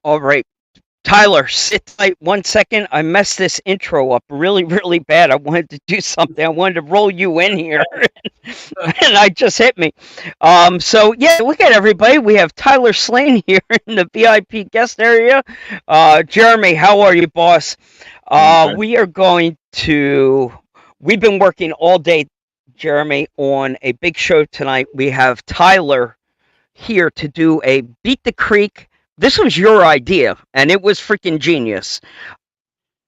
All right. Tyler, sit tight 1 second. I messed this intro up really, really bad. I wanted to do something. I wanted to roll you in here, and I just hit me. So yeah, look at everybody. We have Tyler Slane here in the VIP guest area. Jeremy, how are you, boss? Doing good. We are going to. We've been working all day, Jeremy, on a big show tonight. We have Tyler here to do a Beat the Creek. This was your idea, and it was freaking genius,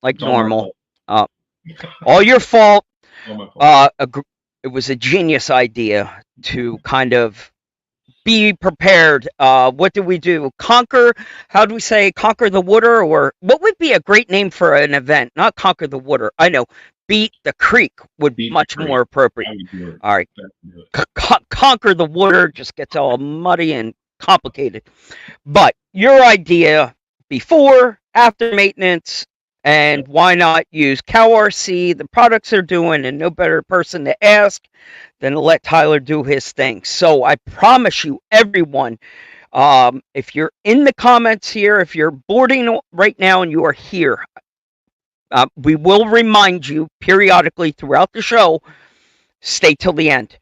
like It's all my normal. fault. Uh, all your fault. All my fault. Uh, it was a genius idea to kind of be prepared. What did we do? Conquer, how do we say, conquer the water? Or what would be a great name for an event? Not conquer the water. I know. Beat the creek would be Beat the much creek. more appropriate. I would do it. All right. That would do it. Conquer the water just gets all muddy and complicated. But your idea before, after maintenance, Yeah. and why not use CowRC, the products they're doing, and no better person to ask than to let Tyler do his thing. So I promise you, everyone, if you're in the comments here, if you're boarding right now and you are here, we will remind you periodically throughout the show, stay till the end.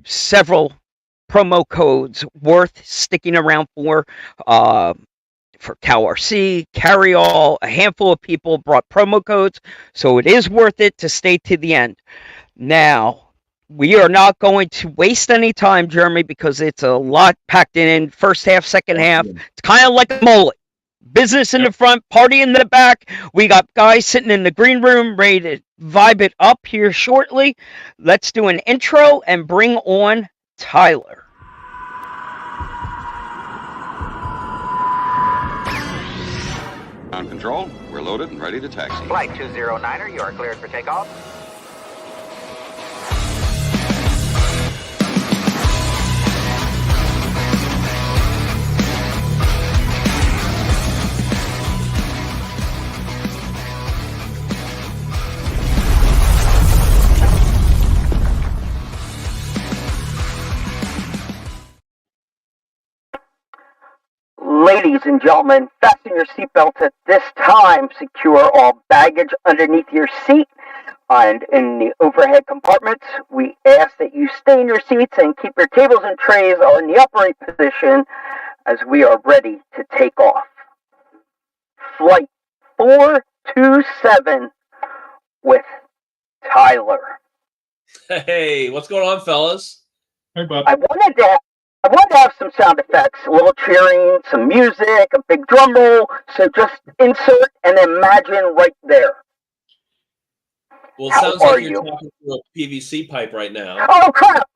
Several promo codes worth sticking around for CowRC, Carry All. A handful of people brought promo codes, so it is worth it to stay to the end. Now, we are not going to waste any time, Jeremy, because it's a lot packed in. First half, second half. It's kind of like a mullet. Business in the front, party in the back. We got guys sitting in the green room ready to vibe it up here shortly. Let's do an intro and bring on Tyler. Ground control, we're loaded and ready to taxi. Flight 209er, you are cleared for takeoff. Ladies and gentlemen, fasten your seatbelts at this time. Secure all baggage underneath your seat and in the overhead compartments. We ask that you stay in your seats and keep your tables and trays in the upright position as we are ready to take off. Flight 427 with Tyler. Hey, what's going on, fellas? Hey, bud. I wanted to have some sound effects, a little cheering, some music, a big drum roll. So just insert and imagine right there. Well, it How sounds are like you're you? talking through a PVC pipe right now. Oh crap!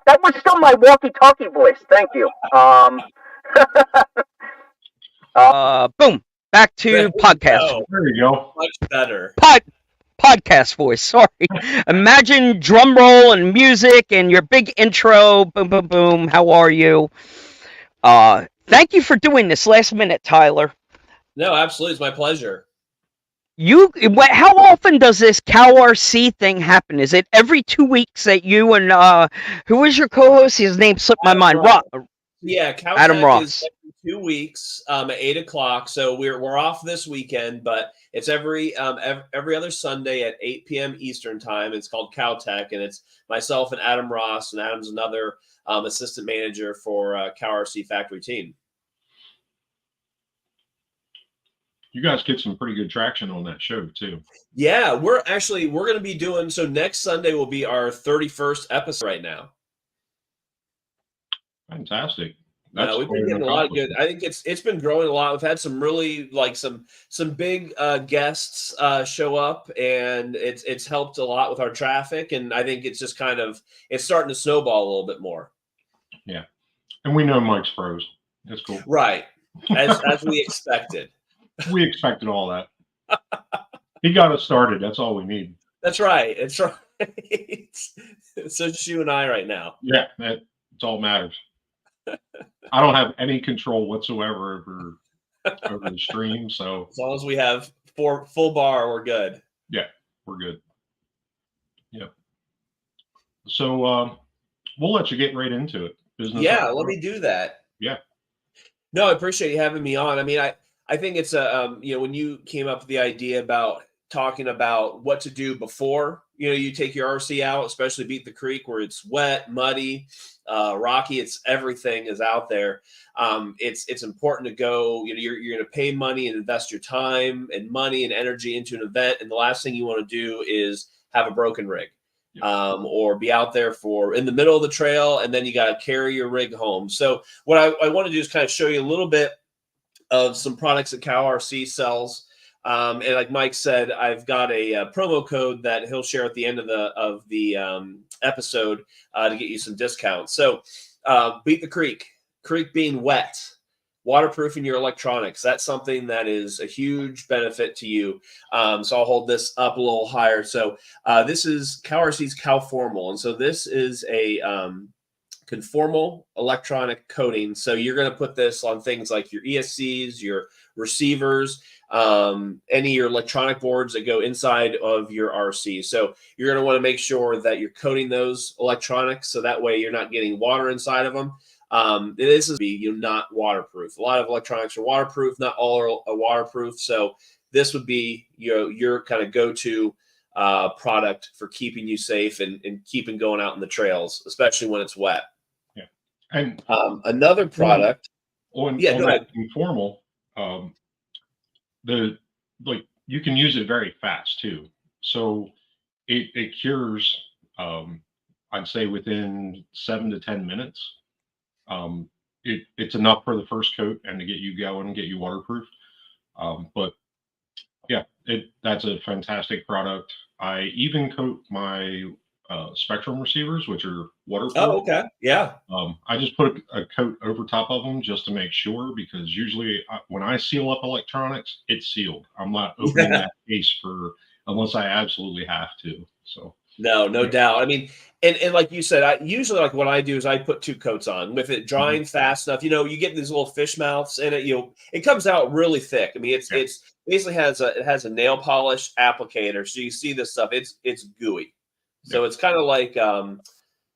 That was still my walkie-talkie voice. Thank you. Boom. Back to podcast. Oh, There you go. much better. Podcast voice. Sorry. Imagine drum roll and music and your big intro. Boom, boom, boom. How are you? Thank you for doing this last minute, Tyler. No, absolutely. It's my pleasure. How often does this CowRC thing happen? Is it every 2 weeks that you and who is your co-host? His name slipped my mind. Yeah, Adam Caltech Ross. is every 2 weeks at 8 o'clock. So we're off this weekend, but it's every other Sunday at 8 p.m. Eastern time. It's called Caltech, and it's myself and Adam Ross, and Adam's another assistant manager for CowRC Factory Team. You guys get some pretty good traction on that show, too. Yeah, we're going to be doing, so next Sunday will be our 31st episode right now. Fantastic. No, we've been getting a lot of good. I think it's been growing a lot. We've had some really some big guests show up, and it's helped a lot with our traffic. And I think it's just it's starting to snowball a little bit more. Yeah, and we know Mike's pros. That's cool. Right, as we expected. We expected all that. He got us started. That's all we need. That's right. It's right. So just you and I right now. Yeah, that's all matters. I don't have any control whatsoever over the stream, so As long as we have full bar, we're good. yeah, we're good. Yeah. So we'll let you get right into it. Business. Yeah, let me do that. Yeah. No, I appreciate you having me on. I mean, I think it's when you came up with the idea about talking about what to do before, you take your RC out, especially Beat the Creek where it's wet, muddy, rocky, it's everything is out there. It's important to go, you're going to pay money and invest your time and money and energy into an event. And the last thing you want to do is have a broken rig. Or be out there for in the middle of the trail, and then you got to carry your rig home. So what I want to do is kind of show you a little bit of some products that CalRC sells. And like Mike said, I've got a promo code that he'll share at the end of the episode to get you some discounts. So Beat the Creek, creek being wet, waterproofing your electronics. That's something that is a huge benefit to you. So I'll hold this up a little higher. So this is CalRC's CalFormal. And so this is a conformal electronic coating. So you're going to put this on things like your ESCs, your receivers, any of your electronic boards that go inside of your RC. So you're going to want to make sure that you're coating those electronics so that way you're not getting water inside of them. This is not waterproof. A lot of electronics are waterproof, not all are waterproof. So this would be your kind of go-to product for keeping you safe and keeping going out in the trails, especially when it's wet. Yeah, and another product on go ahead. Informal, you can use it very fast too. So it cures, I'd say within 7 to 10 minutes. It's enough for the first coat and to get you going and get you waterproof. But yeah, that's a fantastic product. I even coat my Spectrum receivers, which are waterproof. Oh, okay. Yeah. I just put a coat over top of them just to make sure, because usually when I seal up electronics, it's sealed. I'm not opening that case unless I absolutely have to. So no doubt. I mean, and like you said, I usually like what I do is I put 2 coats on with it drying fast enough. You get these little fish mouths in it. It comes out really thick. I mean, it's basically has a nail polish applicator. So you see this stuff. It's gooey. So it's kind of like I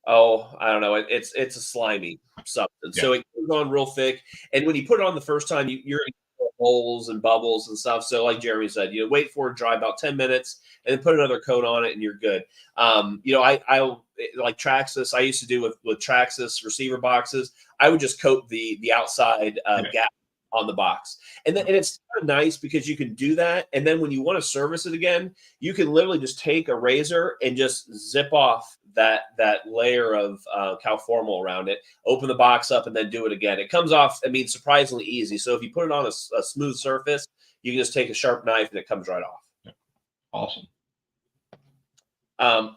don't know. It's a slimy substance. Yeah. So it goes on real thick. And when you put it on the first time, you're in holes and bubbles and stuff. So like Jeremy said, wait for it to dry about 10 minutes and then put another coat on it and you're good. I like Traxxas. I used to do with Traxxas receiver boxes. I would just coat the outside gap on the box. And it's kind of nice because you can do that. And then when you want to service it again, you can literally just take a razor and just zip off that layer of CalFormal around it, open the box up, and then do it again. It comes off, surprisingly easy. So if you put it on a smooth surface, you can just take a sharp knife and it comes right off. Yeah. Awesome.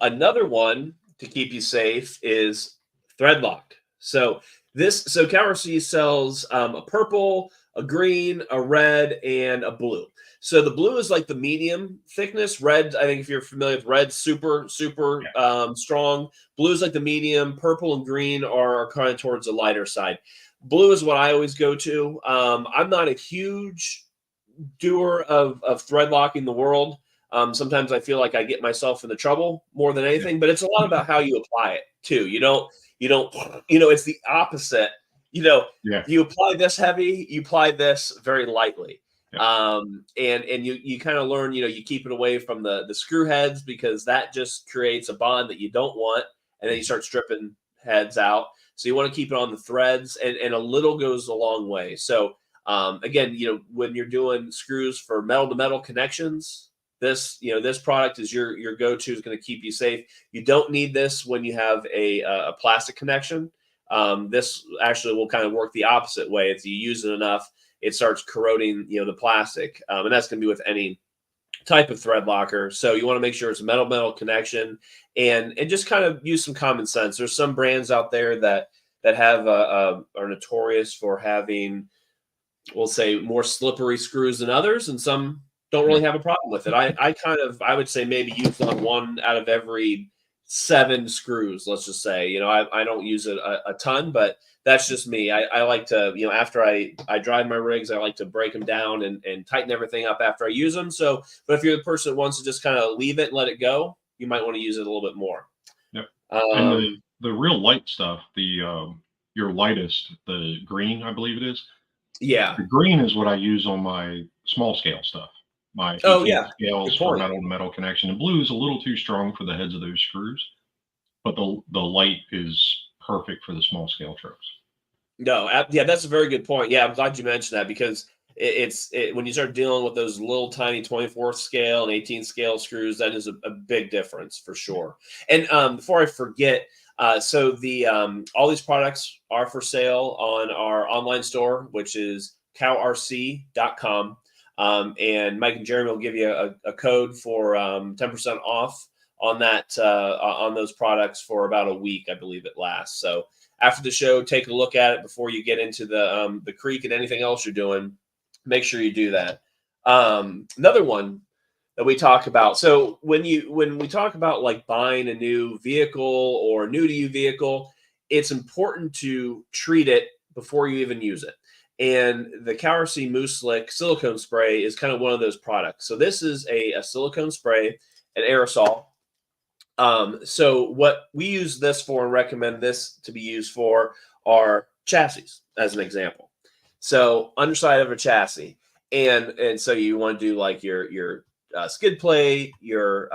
Another one to keep you safe is thread lock. So CalRC sells a purple, a green, a red, and a blue. So the blue is like the medium thickness. Red, I think if you're familiar with red, super strong. Blue is like the medium. Purple and green are kind of towards the lighter side. Blue is what I always go to. I'm not a huge doer of thread locking the world. Sometimes I feel like I get myself into trouble more than anything, but it's a lot about how you apply it too. You don't, it's the opposite. You apply this heavy, you apply this very lightly. Yeah. And you kind of learn, you keep it away from the screw heads because that just creates a bond that you don't want. And then you start stripping heads out. So you want to keep it on the threads and a little goes a long way. So, again, when you're doing screws for metal to metal connections, this product is your go-to, is going to keep you safe. You don't need this when you have a plastic connection. This actually will kind of work the opposite way. If you use it enough, it starts corroding, the plastic. And that's going to be with any type of thread locker. So you want to make sure it's a metal connection and just kind of use some common sense. There's some brands out there that have are notorious for having, we'll say, more slippery screws than others, and some don't really have a problem with it. I would say maybe use on 1 out of every 7 screws, let's just say. I don't use it a ton, but that's just me. I like to, after I drive my rigs, I like to break them down and tighten everything up after I use them. So, but if you're the person that wants to just kind of leave it and let it go, you might want to use it a little bit more. Yep. And the real light stuff, your lightest, the green, I believe it is, Yeah. The green is what I use on my small scale stuff. My Oh 18 yeah. scales Good for point. metal to metal connection. The blue is a little too strong for the heads of those screws, but the light is perfect for the small scale trucks. No, yeah, that's a very good point. Yeah, I'm glad you mentioned that because when you start dealing with those little tiny 24th scale and 18 scale screws, that is a big difference for sure. And before I forget, so the all these products are for sale on our online store, which is cowrc.com. And Mike and Jeremy will give you a code for 10% off on that on those products for about a week, I believe it lasts. So after the show, take a look at it before you get into the creek and anything else you're doing. Make sure you do that. Another one that we talk about. So when we talk about like buying a new vehicle or new to you vehicle, it's important to treat it before you even use it. And the CowerC Moose Slick silicone spray is kind of one of those products. So this is a silicone spray, an aerosol. So what we use this for and recommend this to be used for are chassis, as an example. So underside of a chassis, and so you want to do like your skid plate, your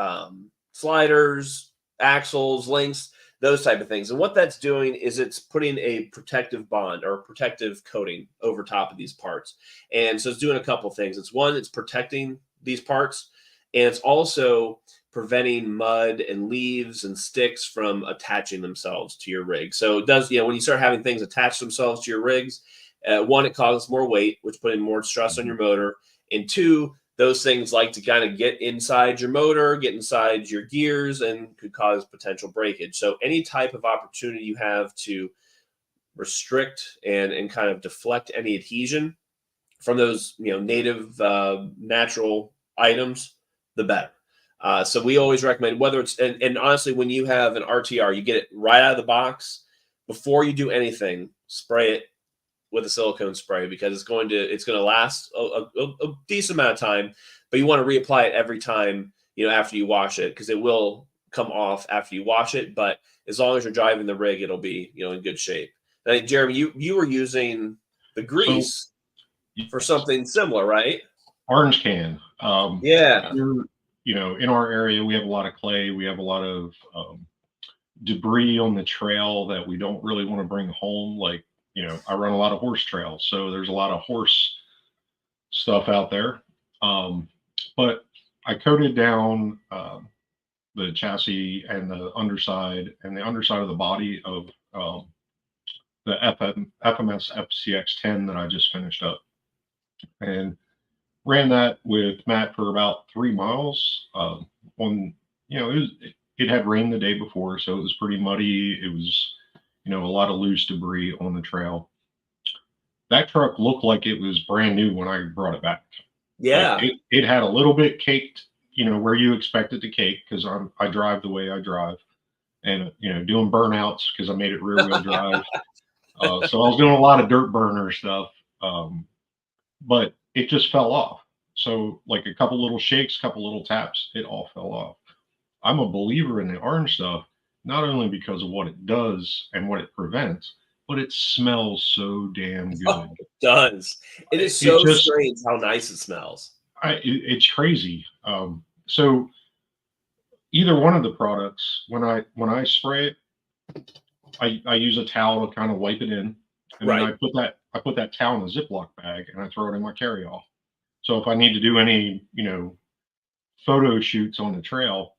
sliders, axles, links, those type of things. And what that's doing is it's putting a protective bond or protective coating over top of these parts. And so it's doing a couple things. It's one, it's protecting these parts, and it's also preventing mud and leaves and sticks from attaching themselves to your rig. So it does, when you start having things attach themselves to your rigs, one, it causes more weight, which put in more stress on your motor. And two, those things like to kind of get inside your motor, get inside your gears, and could cause potential breakage. So any type of opportunity you have to restrict and kind of deflect any adhesion from those, native natural items, the better. So we always recommend whether it's, and honestly, when you have an RTR, you get it right out of the box. Before you do anything, spray it with a silicone spray because it's going to last a decent amount of time, but you want to reapply it every time, after you wash it, because it will come off after you wash it. But as long as you're driving the rig, it'll be, in good shape. And I think, Jeremy, you were using the grease for something similar, right? Orange can. Yeah. In our area, we have a lot of clay. We have a lot of debris on the trail that we don't really want to bring home. Like, I run a lot of horse trails, so there's a lot of horse stuff out there. But I coated down the chassis and the underside of the body of the FMS FCX10 that I just finished up, and ran that with Matt for about 3 miles. It had rained the day before, so it was pretty muddy. It was, a lot of loose debris on the trail. That truck looked like it was brand new when I brought it back. Yeah. Like it had a little bit caked, where you expect it to cake, because I drive the way I drive, and doing burnouts because I made it rear wheel drive. So I was doing a lot of dirt burner stuff, but it just fell off. So like a couple little shakes, couple little taps, it all fell off. I'm a believer in the orange stuff, not only because of what it does and what it prevents, but it smells so damn good. Oh, it does. It is so strange how nice it smells. It's crazy. So either one of the products, when I spray it, I use a towel to kind of wipe it in, and then I put that towel in a Ziploc bag and I throw it in my carryall. So if I need to do any, photo shoots on the trail,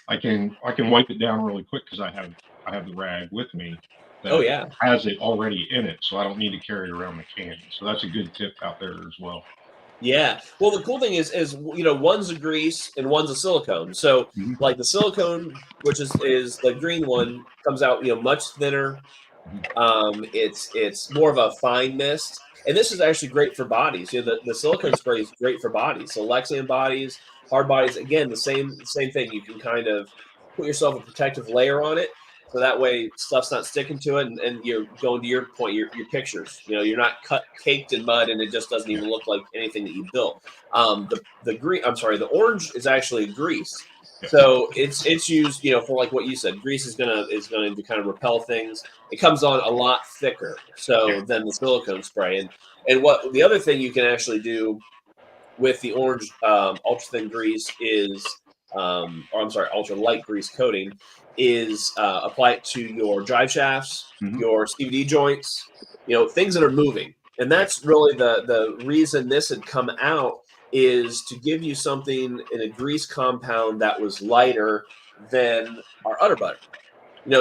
I can wipe it down really quick because I have the rag with me that has it already in it, so I don't need to carry it around the can. So that's a good tip out there as well. Yeah. Well, the cool thing is one's a grease and one's a silicone. So like the silicone, which is the green one, comes out much thinner. It's more of a fine mist, and this is actually great for bodies. The silicone spray is great for bodies. So Lexian bodies, hard bodies, again the same thing. You can kind of put yourself a protective layer on it. So that way stuff's not sticking to it, and you're going to your point, your pictures. You're not caked in mud, and it just doesn't even look like anything that you built. The orange is actually grease. So it's used, for like what you said. Grease is going to kind of repel things. It comes on a lot thicker than the silicone spray. And what the other thing you can actually do with the orange ultra thin grease is, ultra light grease coating is apply it to your drive shafts, your CVD joints, things that are moving. And that's really the reason this had come out, is to give you something in a grease compound that was lighter than our udder butter.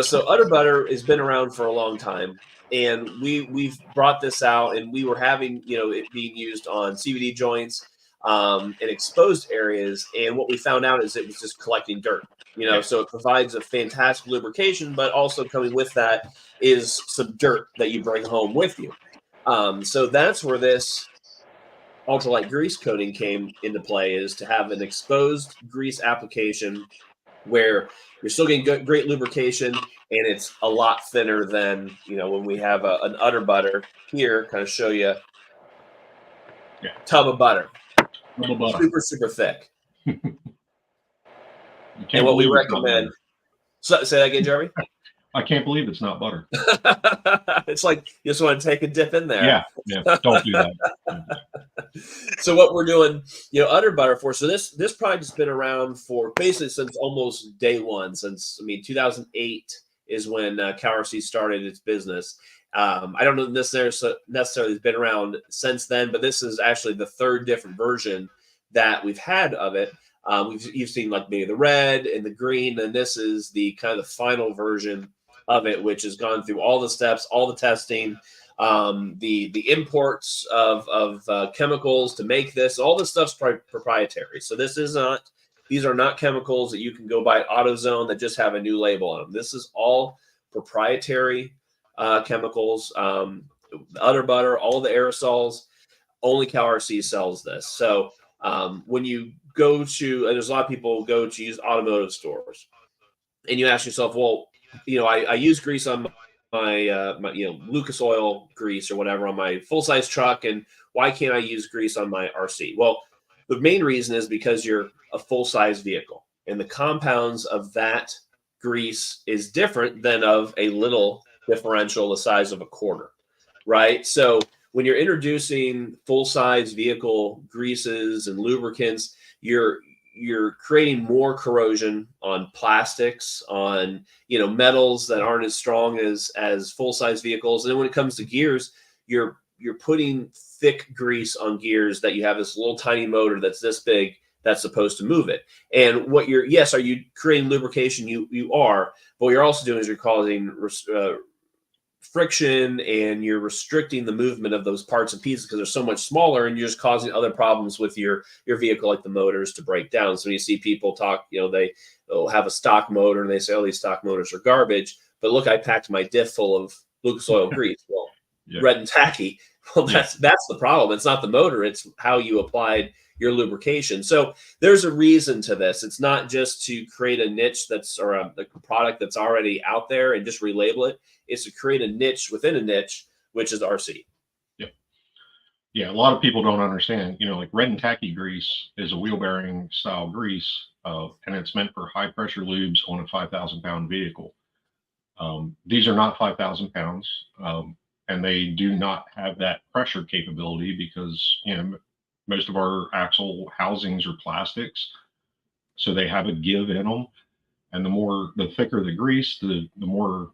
So udder butter has been around for a long time, and we've brought this out, and we were having it being used on CVD joints in exposed areas, and what we found out is it was just collecting dirt. So it provides a fantastic lubrication, but also coming with that is some dirt that you bring home with you. So that's where this ultralight grease coating came into play, is to have an exposed grease application where you're still getting great lubrication, and it's a lot thinner than when we have an udder butter here. Kind of show you tub of butter, super thick. And what we recommend. Say that again, Jeremy. I can't believe it's not butter. It's like you just want to take a dip in there. Yeah. Don't do that. So what we're doing, udder butter for. So this product has been around for basically since almost day one. Since 2008 is when CalRC started its business. I don't know necessarily it's been around since then, but this is actually the third different version that we've had of it. You've seen like maybe the red and the green, and this is the kind of the final version of it, which has gone through all the steps, all the testing, the imports of chemicals to make this. All this stuff's proprietary. So these are not chemicals that you can go buy at AutoZone that just have a new label on them. This is all proprietary chemicals. Udder butter, all the aerosols, only CalRC sells this. So when you go to, and there's a lot of people go to use automotive stores, and you ask yourself, well, I use grease on my Lucas oil grease or whatever on my full-size truck, and why can't I use grease on my RC? Well, the main reason is because you're a full-size vehicle, and the compounds of that grease is different than of a little differential the size of a quarter, right? So when you're introducing full-size vehicle greases and lubricants, you're creating more corrosion on plastics, on metals that aren't as strong as full-size vehicles. And then when it comes to gears, you're putting thick grease on gears that you have this little tiny motor that's this big that's supposed to move it. And what are you creating lubrication? You are, but what you're also doing is you're causing friction, and you're restricting the movement of those parts and pieces because they're so much smaller, and you're just causing other problems with your vehicle, like the motors, to break down. So when you see people talk, they'll have a stock motor and they say, oh, these stock motors are garbage, but look, I packed my diff full of Lucas oil grease. Well, red and tacky. Well, that's the problem. It's not the motor, it's how you applied your lubrication. So there's a reason to this. It's not just to create a niche or a product that's already out there and just relabel it. It's to create a niche within a niche, which is RC. Yeah, a lot of people don't understand. Like red and tacky grease is a wheel bearing style grease, and it's meant for high pressure lubes on a 5,000 pound vehicle. These are not 5,000 pounds, and they do not have that pressure capability because most of our axle housings are plastics, so they have a give in them. And the thicker the grease, the more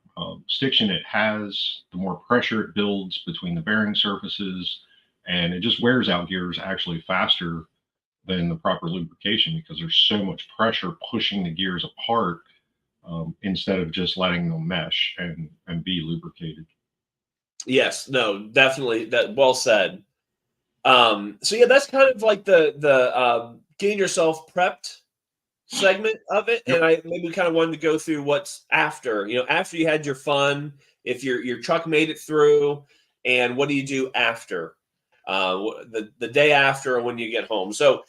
stiction it has, the more pressure it builds between the bearing surfaces, and it just wears out gears actually faster than the proper lubrication because there's so much pressure pushing the gears apart instead of just letting them mesh and be lubricated. Yes, no, definitely. That well said. So yeah, that's kind of like the getting yourself prepped segment of it. And I maybe kind of wanted to go through what's after, after you had your fun, if your truck made it through, and what do you do after, the day after, or when you get home. So,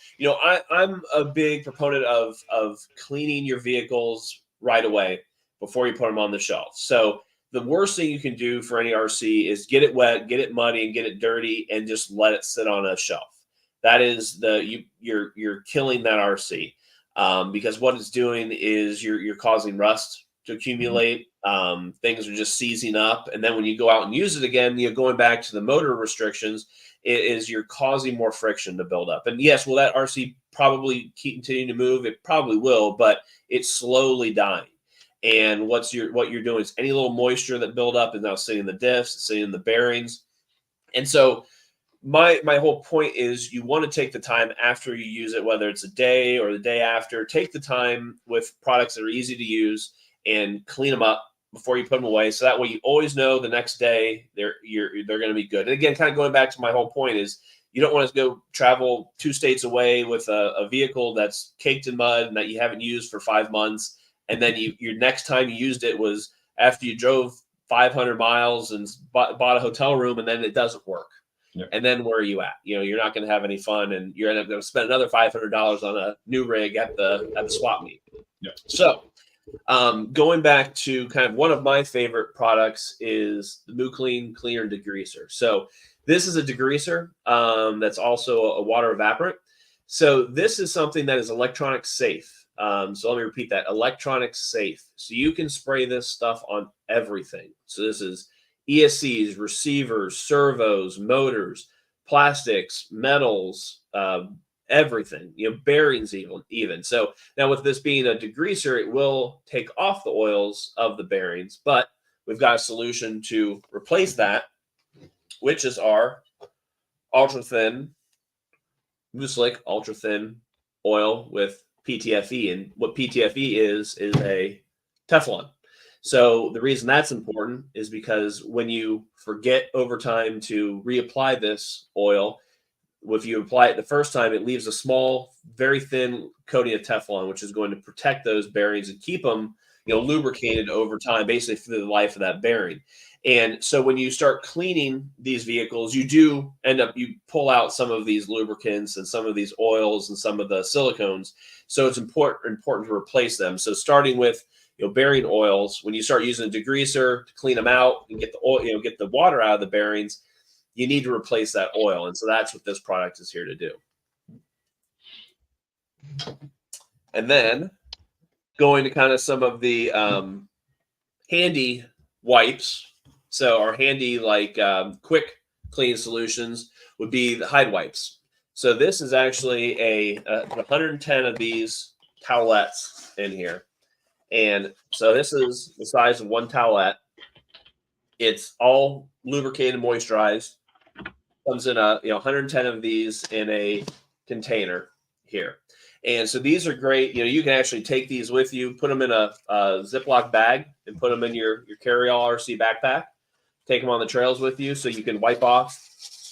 I'm a big proponent of cleaning your vehicles right away. before you put them on the shelf. So the worst thing you can do for any RC is get it wet, get it muddy, and get it dirty, and just let it sit on a shelf. That is you're killing that RC, because what it's doing is you're causing rust to accumulate. Things are just seizing up, and then when you go out and use it again, you're going back to the motor restrictions. You're causing more friction to build up. And yes, will that RC probably keep continuing to move? It probably will, but it's slowly dying. And what you're doing is any little moisture that build up is now sitting in the diffs, sitting in the bearings. And so my whole point is you want to take the time after you use it, whether it's a day or the day after, take the time with products that are easy to use and clean them up before you put them away. So that way you always know the next day they're going to be good. And again, kind of going back to my whole point is you don't want to go travel 2 states away with a vehicle that's caked in mud and that you haven't used for 5 months. And then your next time you used it was after you drove 500 miles and bought a hotel room, and then it doesn't work. Yep. And then where are you at? You're not going to have any fun, and you're going to spend another $500 on a new rig at the swap meet. Yep. So going back to kind of one of my favorite products is the Mullet Cleaner Degreaser. So this is a degreaser that's also a water evaporant. So this is something that is electronic safe. So let me repeat that, electronic safe. So you can spray this stuff on everything. So this is ESCs, receivers, servos, motors, plastics, metals, everything, bearings even. So now with this being a degreaser, it will take off the oils of the bearings, but we've got a solution to replace that, which is our ultra thin oil with PTFE. And what PTFE is a Teflon. So the reason that's important is because when you forget over time to reapply this oil, if you apply it the first time, it leaves a small, very thin coating of Teflon, which is going to protect those bearings and keep them, lubricated over time, basically through the life of that bearing. And so when you start cleaning these vehicles, you do you pull out some of these lubricants and some of these oils and some of the silicones. So it's important to replace them. So starting with bearing oils, when you start using a degreaser to clean them out and get the oil, get the water out of the bearings, you need to replace that oil. And so that's what this product is here to do. And then going to kind of some of the handy wipes. So our handy, quick clean solutions would be the Hide wipes. So this is actually 110 of these towelettes in here. And so this is the size of one towelette. It's all lubricated and moisturized. Comes in 110 of these in a container here. And so these are great. You can actually take these with you, put them in a Ziploc bag and put them in your carry-all RC backpack. Take them on the trails with you so you can wipe off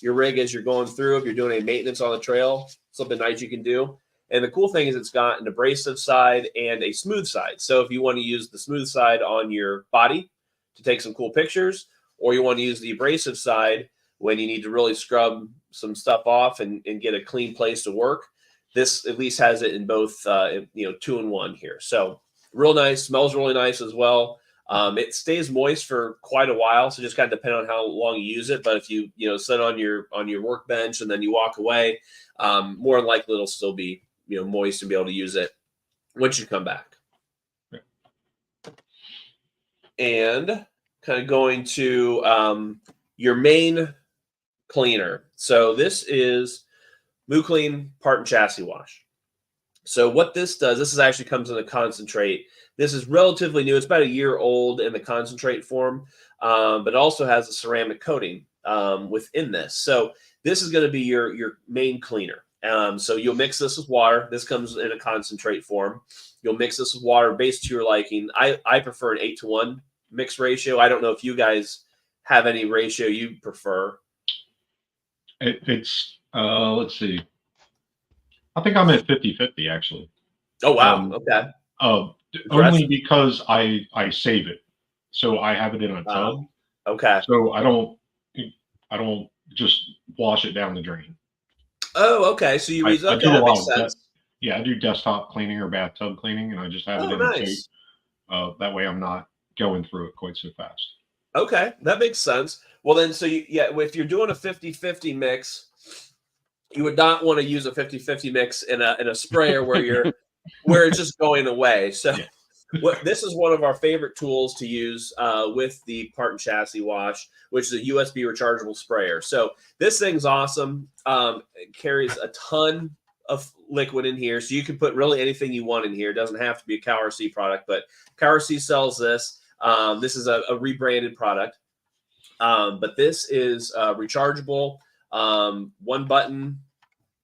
your rig as you're going through. If you're doing a maintenance on the trail, something nice you can do. And the cool thing is it's got an abrasive side and a smooth side. So if you want to use the smooth side on your body to take some cool pictures, or you want to use the abrasive side when you need to really scrub some stuff off and get a clean place to work, this at least has it in both, 2-in-1 here. So real nice, smells really nice as well. It stays moist for quite a while, so just kind of depend on how long you use it. But if you sit on your workbench and then you walk away, more than likely it'll still be moist and be able to use it once you come back. Yeah. And kind of going to your main cleaner. So this is Mullet Part and Chassis Wash. So what this does, this actually comes in a concentrate. This is relatively new. It's about a year old in the concentrate form, but it also has a ceramic coating within this. So this is going to be your main cleaner. So you'll mix this with water. This comes in a concentrate form. You'll mix this with water based to your liking. I prefer an 8-to-1 mix ratio. I don't know if you guys have any ratio you prefer. It's let's see. I think I'm at 50-50 actually. Oh wow. Okay. Only because I save it, so I have it in a tub. Okay. So I don't just wash it down the drain. Oh, okay. So you use I okay, do a that lot makes of sense. I do desktop cleaning or bathtub cleaning, and I just have it in nice. That way I'm not going through it quite so fast. Okay, that makes sense. Well, then, so if you're doing a 50-50 mix, you would not want to use a 50-50 mix in a sprayer where it's just going away. So this is one of our favorite tools to use with the part and chassis wash, which is a USB rechargeable sprayer. So this thing's awesome. It carries a ton of liquid in here, so you can put really anything you want in here. It doesn't have to be a CowerC product, but CowerC sells this. This is a rebranded product, but this is rechargeable. One button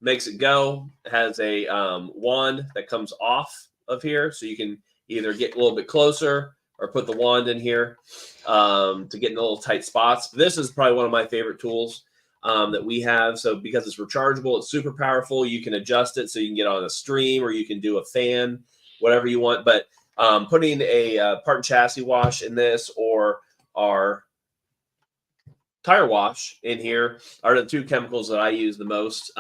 makes it go. It has a wand that comes off of here, so you can either get a little bit closer or put the wand in here to get in the little tight spots. This is probably one of my favorite tools that we have. So because it's rechargeable, it's super powerful. You can adjust it so you can get on a stream or you can do a fan, whatever you want. But putting a part and chassis wash in this or our tire wash in here are the two chemicals that I use the most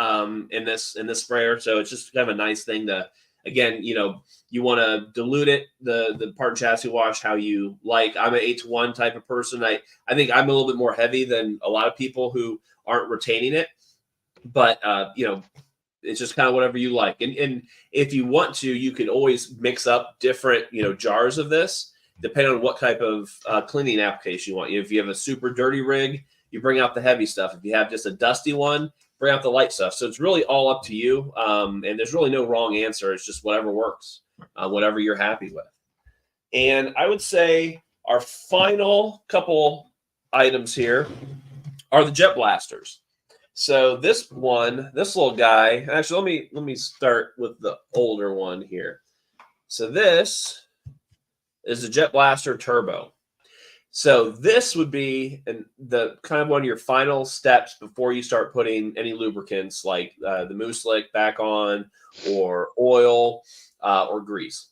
in this sprayer. So it's just kind of a nice thing to, again, you want to dilute it, the part and chassis wash how you like. I'm an 8-to-1 type of person. I think I'm a little bit more heavy than a lot of people who aren't retaining it, but it's just kind of whatever you like. And if you want to, you can always mix up different jars of this depending on what type of cleaning application you want. If you have a super dirty rig, you bring out the heavy stuff. If you have just a dusty one, bring out the light stuff. So it's really all up to you. And there's really no wrong answer. It's just whatever works, whatever you're happy with. And I would say our final couple items here are the jet blasters. So this little guy, actually, let me start with the older one here. So this is the Jet Blaster Turbo. So this would be the kind of one of your final steps before you start putting any lubricants like the Mullet back on, or oil or grease.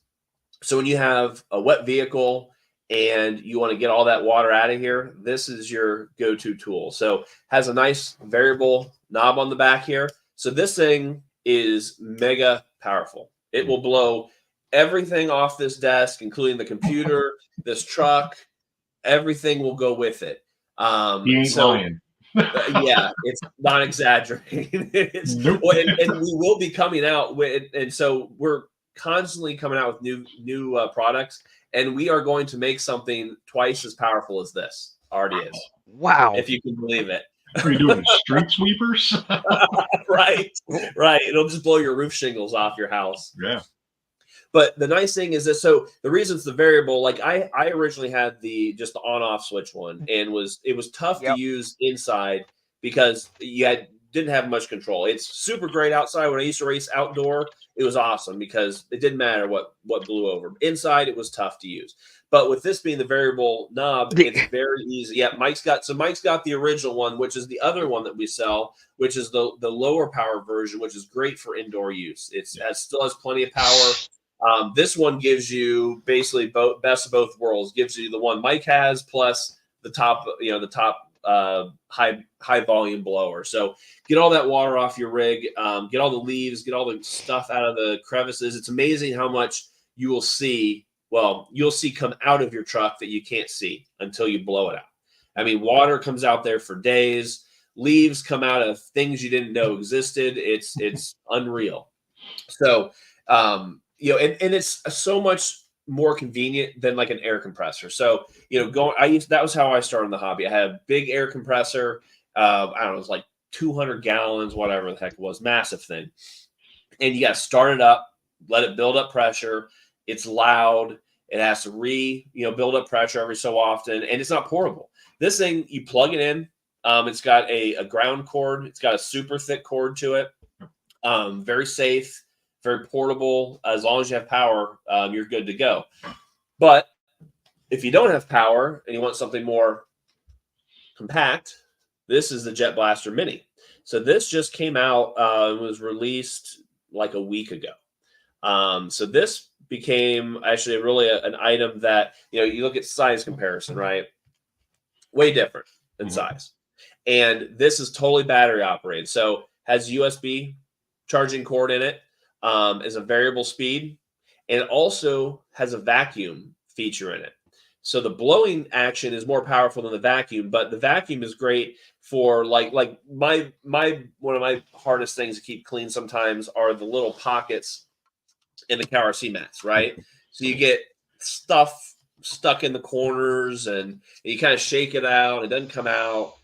So when you have a wet vehicle and you want to get all that water out of here, this is your go-to tool. So has a nice variable knob on the back here. So this thing is mega powerful. It will blow everything off this desk, including the computer, this truck. Everything will go with it. He ain't lying. Yeah, it's not exaggerating. Nope. And we will be coming out with, and so we're constantly coming out with new products, and we are going to make something twice as powerful as this already is. Wow. If you can believe it. Are you doing street sweepers? Right. It'll just blow your roof shingles off your house. Yeah. But the nice thing is that, so the reason it's the variable, like I originally had just the on-off switch one, and it was tough to use inside because you didn't have much control. It's super great outside. When I used to race outdoor, it was awesome because it didn't matter what blew over. Inside, it was tough to use. But with this being the variable knob, it's very easy. Yeah, Mike's got the original one, which is the other one that we sell, which is the lower power version, which is great for indoor use. Still has plenty of power. This one gives you basically best of both worlds. Gives you the one Mike has plus the top high volume blower. So get all that water off your rig, get all the leaves, get all the stuff out of the crevices. It's amazing how much you'll see come out of your truck that you can't see until you blow it out. I mean, water comes out there for days. Leaves come out of things you didn't know existed. It's unreal. So, and it's so much more convenient than like an air compressor. So, that was how I started in the hobby. I had a big air compressor. I don't know, it was like 200 gallons, whatever the heck it was, massive thing. And you got to start it up, let it build up pressure. It's loud. It has to build up pressure every so often, and it's not portable. This thing, you plug it in. It's got a ground cord. It's got a super thick cord to it. Very safe, very portable. As long as you have power, you're good to go. But if you don't have power and you want something more compact, this is the Jet Blaster Mini. So this just came out and was released like a week ago. So this became actually really an item that, you look at size comparison, right? Way different in size. And this is totally battery operated. So has USB charging cord in it, is a variable speed, and it also has a vacuum feature in it. So the blowing action is more powerful than the vacuum, but the vacuum is great for like my one of my hardest things to keep clean sometimes are the little pockets in the KRC mats, right? So you get stuff stuck in the corners and you kind of shake it out, it doesn't come out.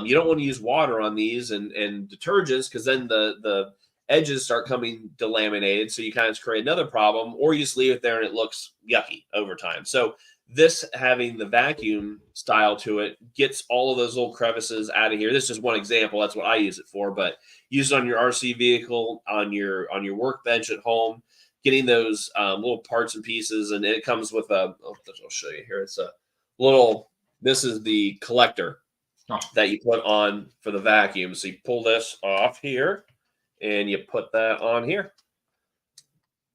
You don't want to use water on these and detergents because then the edges start coming delaminated, so you kind of create another problem, or you just leave it there and it looks yucky over time. So this having the vacuum style to it gets all of those little crevices out of here. This is just one example. That's what I use it for, but use it on your RC vehicle, on your workbench at home, getting those little parts and pieces. And it comes with I'll show you here. It's a little, this is the collector that you put on for the vacuum. So you pull this off here and you put that on here.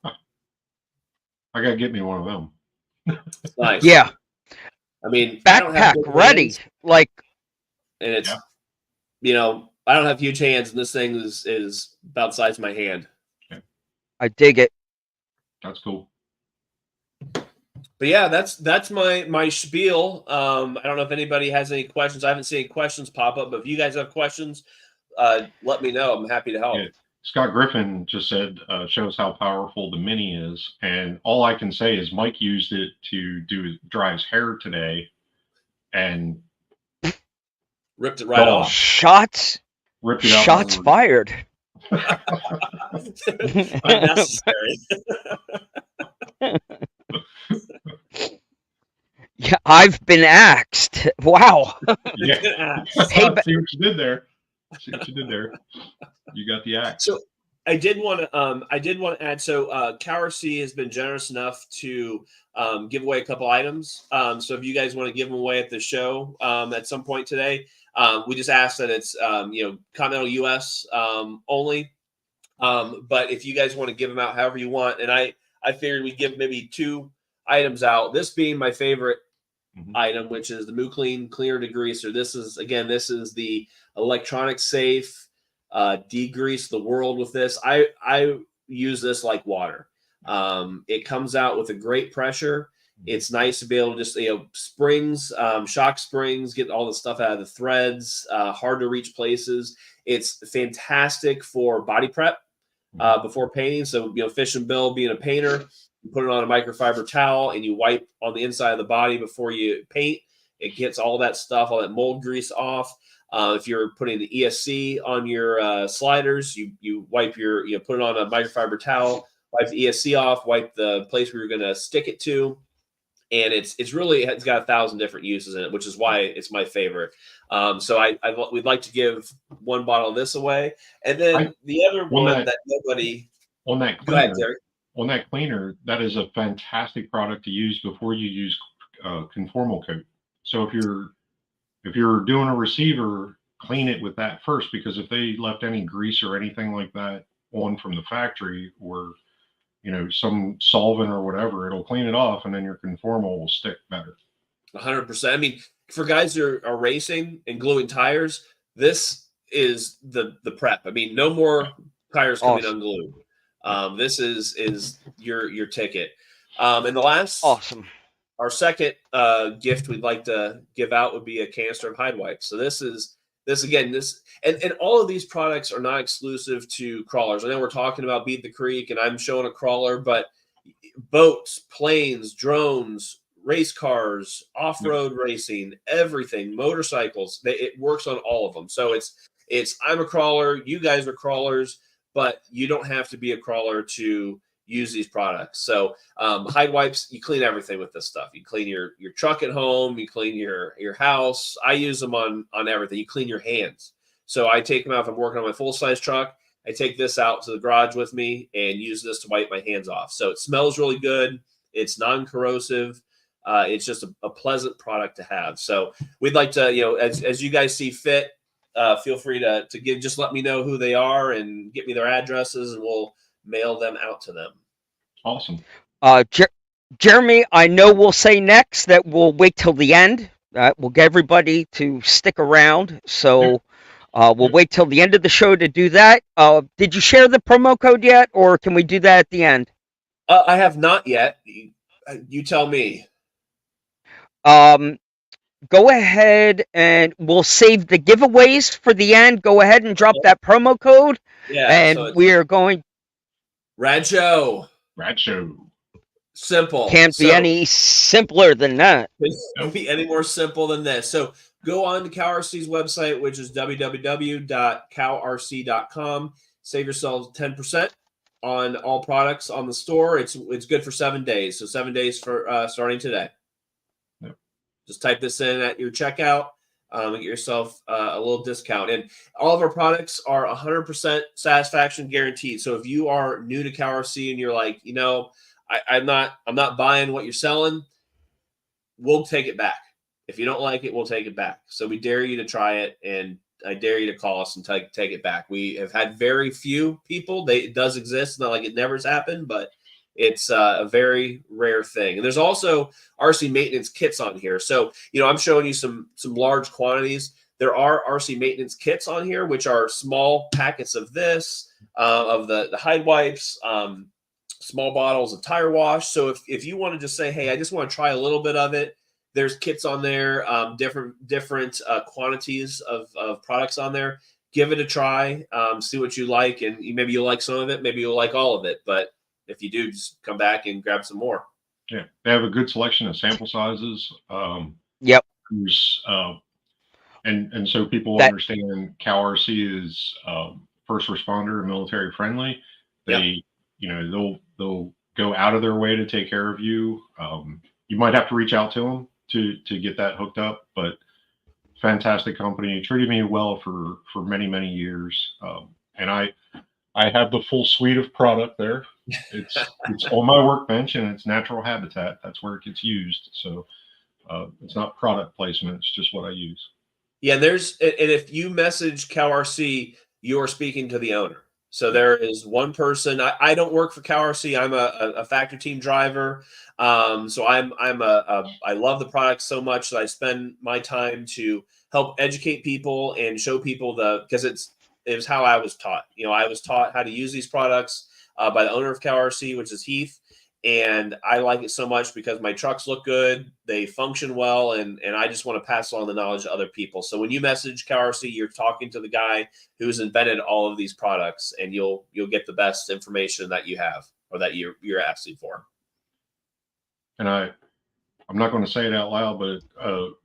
I got to get me one of them. Nice. Yeah. I mean, backpack ready. Like, and it's, I don't have huge hands, and this thing is about the size of my hand. I dig it. That's cool. But yeah, that's my spiel. I don't know if anybody has any questions. I haven't seen any questions pop up, but if you guys have questions, let me know. I'm happy to help. Yeah. Scott Griffin just said, shows how powerful the Mini is. And all I can say is Mike used it to dry his hair today and ripped it right off. Ripped it out. Shots fired. Unnecessary. Yeah, I've been axed. Wow. Yeah. Hey, see what you did there. You got the axe. So I did want to add. So KRC has been generous enough to give away a couple items. So if you guys want to give them away at the show at some point today, we just ask that it's continental U.S. Only. But if you guys want to give them out however you want, and I figured we'd give maybe 2 items out. This being my favorite item, which is the MooClean Cleaner Degreaser. This is the electronic safe. Degrease the world with this. I use this like water. It comes out with a great pressure. It's nice to be able to just springs, shock springs, get all the stuff out of the threads, hard to reach places. It's fantastic for body prep before painting. So Fish and Bill being a painter, you put it on a microfiber towel and you wipe on the inside of the body before you paint. It gets all that stuff, all that mold grease off. If you're putting the ESC on your sliders, you wipe put it on a microfiber towel, wipe the ESC off, wipe the place where you're going to stick it to, and it's got 1,000 different uses in it, which is why it's my favorite. So we'd like to give 1 bottle of this away, and then the other one that nobody on that cleaner. Go ahead, Derek. On that cleaner, that is a fantastic product to use before you use conformal coat. So if you're doing a receiver, clean it with that first, because if they left any grease or anything like that on from the factory, or some solvent or whatever, it'll clean it off, and then your conformal will stick better. 100%. I mean, for guys who are racing and gluing tires, this is the prep. I mean, no more tires coming unglued. This is your ticket. And the last Our second gift we'd like to give out would be a canister of Hide Wipes. So this and all of these products are not exclusive to crawlers. I know we're talking about Beat the Creek and I'm showing a crawler, but boats, planes, drones, race cars, off-road racing, everything, motorcycles, it works on all of them. So it's I'm a crawler, you guys are crawlers, but you don't have to be a crawler to use these products. So Hide Wipes, you clean everything with this stuff. You clean your truck at home, you clean your house. I use them on everything. You clean your hands. So I take them out if I'm working on my full-size truck. I take this out to the garage with me and use this to wipe my hands off. So it smells really good. It's non-corrosive. It's just a pleasant product to have. So we'd like to, as you guys see fit, feel free to give, just let me know who they are and get me their addresses and we'll mail them out to them. Awesome. Jeremy, I know we'll say next that we'll wait till the end. We'll get everybody to stick around. So we'll wait till the end of the show to do that. Did you share the promo code yet, or can we do that at the end? I have not yet. You tell me. Go ahead and we'll save the giveaways for the end. Go ahead and drop that promo code, Yeah. So and it's we're going. Rancho. Rat show. Simple. Can't be So any simpler than that. couldn't be any more simple than this. So go on to CowRC's website, which is www.cowrc.com. Save yourselves 10% on all products on the store. It's good for 7 days. So 7 days for starting today. Yep. Just type this in at your checkout and get yourself a little discount. And all of our products are 100% satisfaction guaranteed. So if you are new to CowRC and you're like, I'm not buying what you're selling, we'll take it back. If you don't like it, we'll take it back. So we dare you to try it, and I dare you to call us and take it back. We have had very few people. It does exist, not like it never has happened, but it's a very rare thing. And there's also RC maintenance kits on here. So, I'm showing you some large quantities. There are RC maintenance kits on here, which are small packets of this, of the hide wipes, small bottles of tire wash. So if you want to just say, hey, I just want to try a little bit of it, there's kits on there, different quantities of products on there. Give it a try, see what you like, and maybe you'll like some of it, maybe you'll like all of it. But if you do, just come back and grab some more. Yeah, they have a good selection of sample sizes. Yep. There's, and so people That- understand CowRC is first responder, military friendly. They, they'll go out of their way to take care of you. You might have to reach out to them to get that hooked up, but fantastic company, treated me well for many, many years. And I have the full suite of product there. It's on my workbench and it's natural habitat. That's where it gets used. So it's not product placement. It's just what I use. Yeah, and if you message CowRC, you are speaking to the owner. So there is one person. I don't work for CowRC. I'm a factory team driver. So I love the product so much that I spend my time to help educate people and show people because it was how I was taught. I was taught how to use these products by the owner of CowRC, which is Heath. And I like it so much because my trucks look good, they function well, and I just want to pass along the knowledge to other people. So when you message CowRC, you're talking to the guy who's invented all of these products, and you'll get the best information that you have or that you're asking for. And I'm not going to say it out loud, but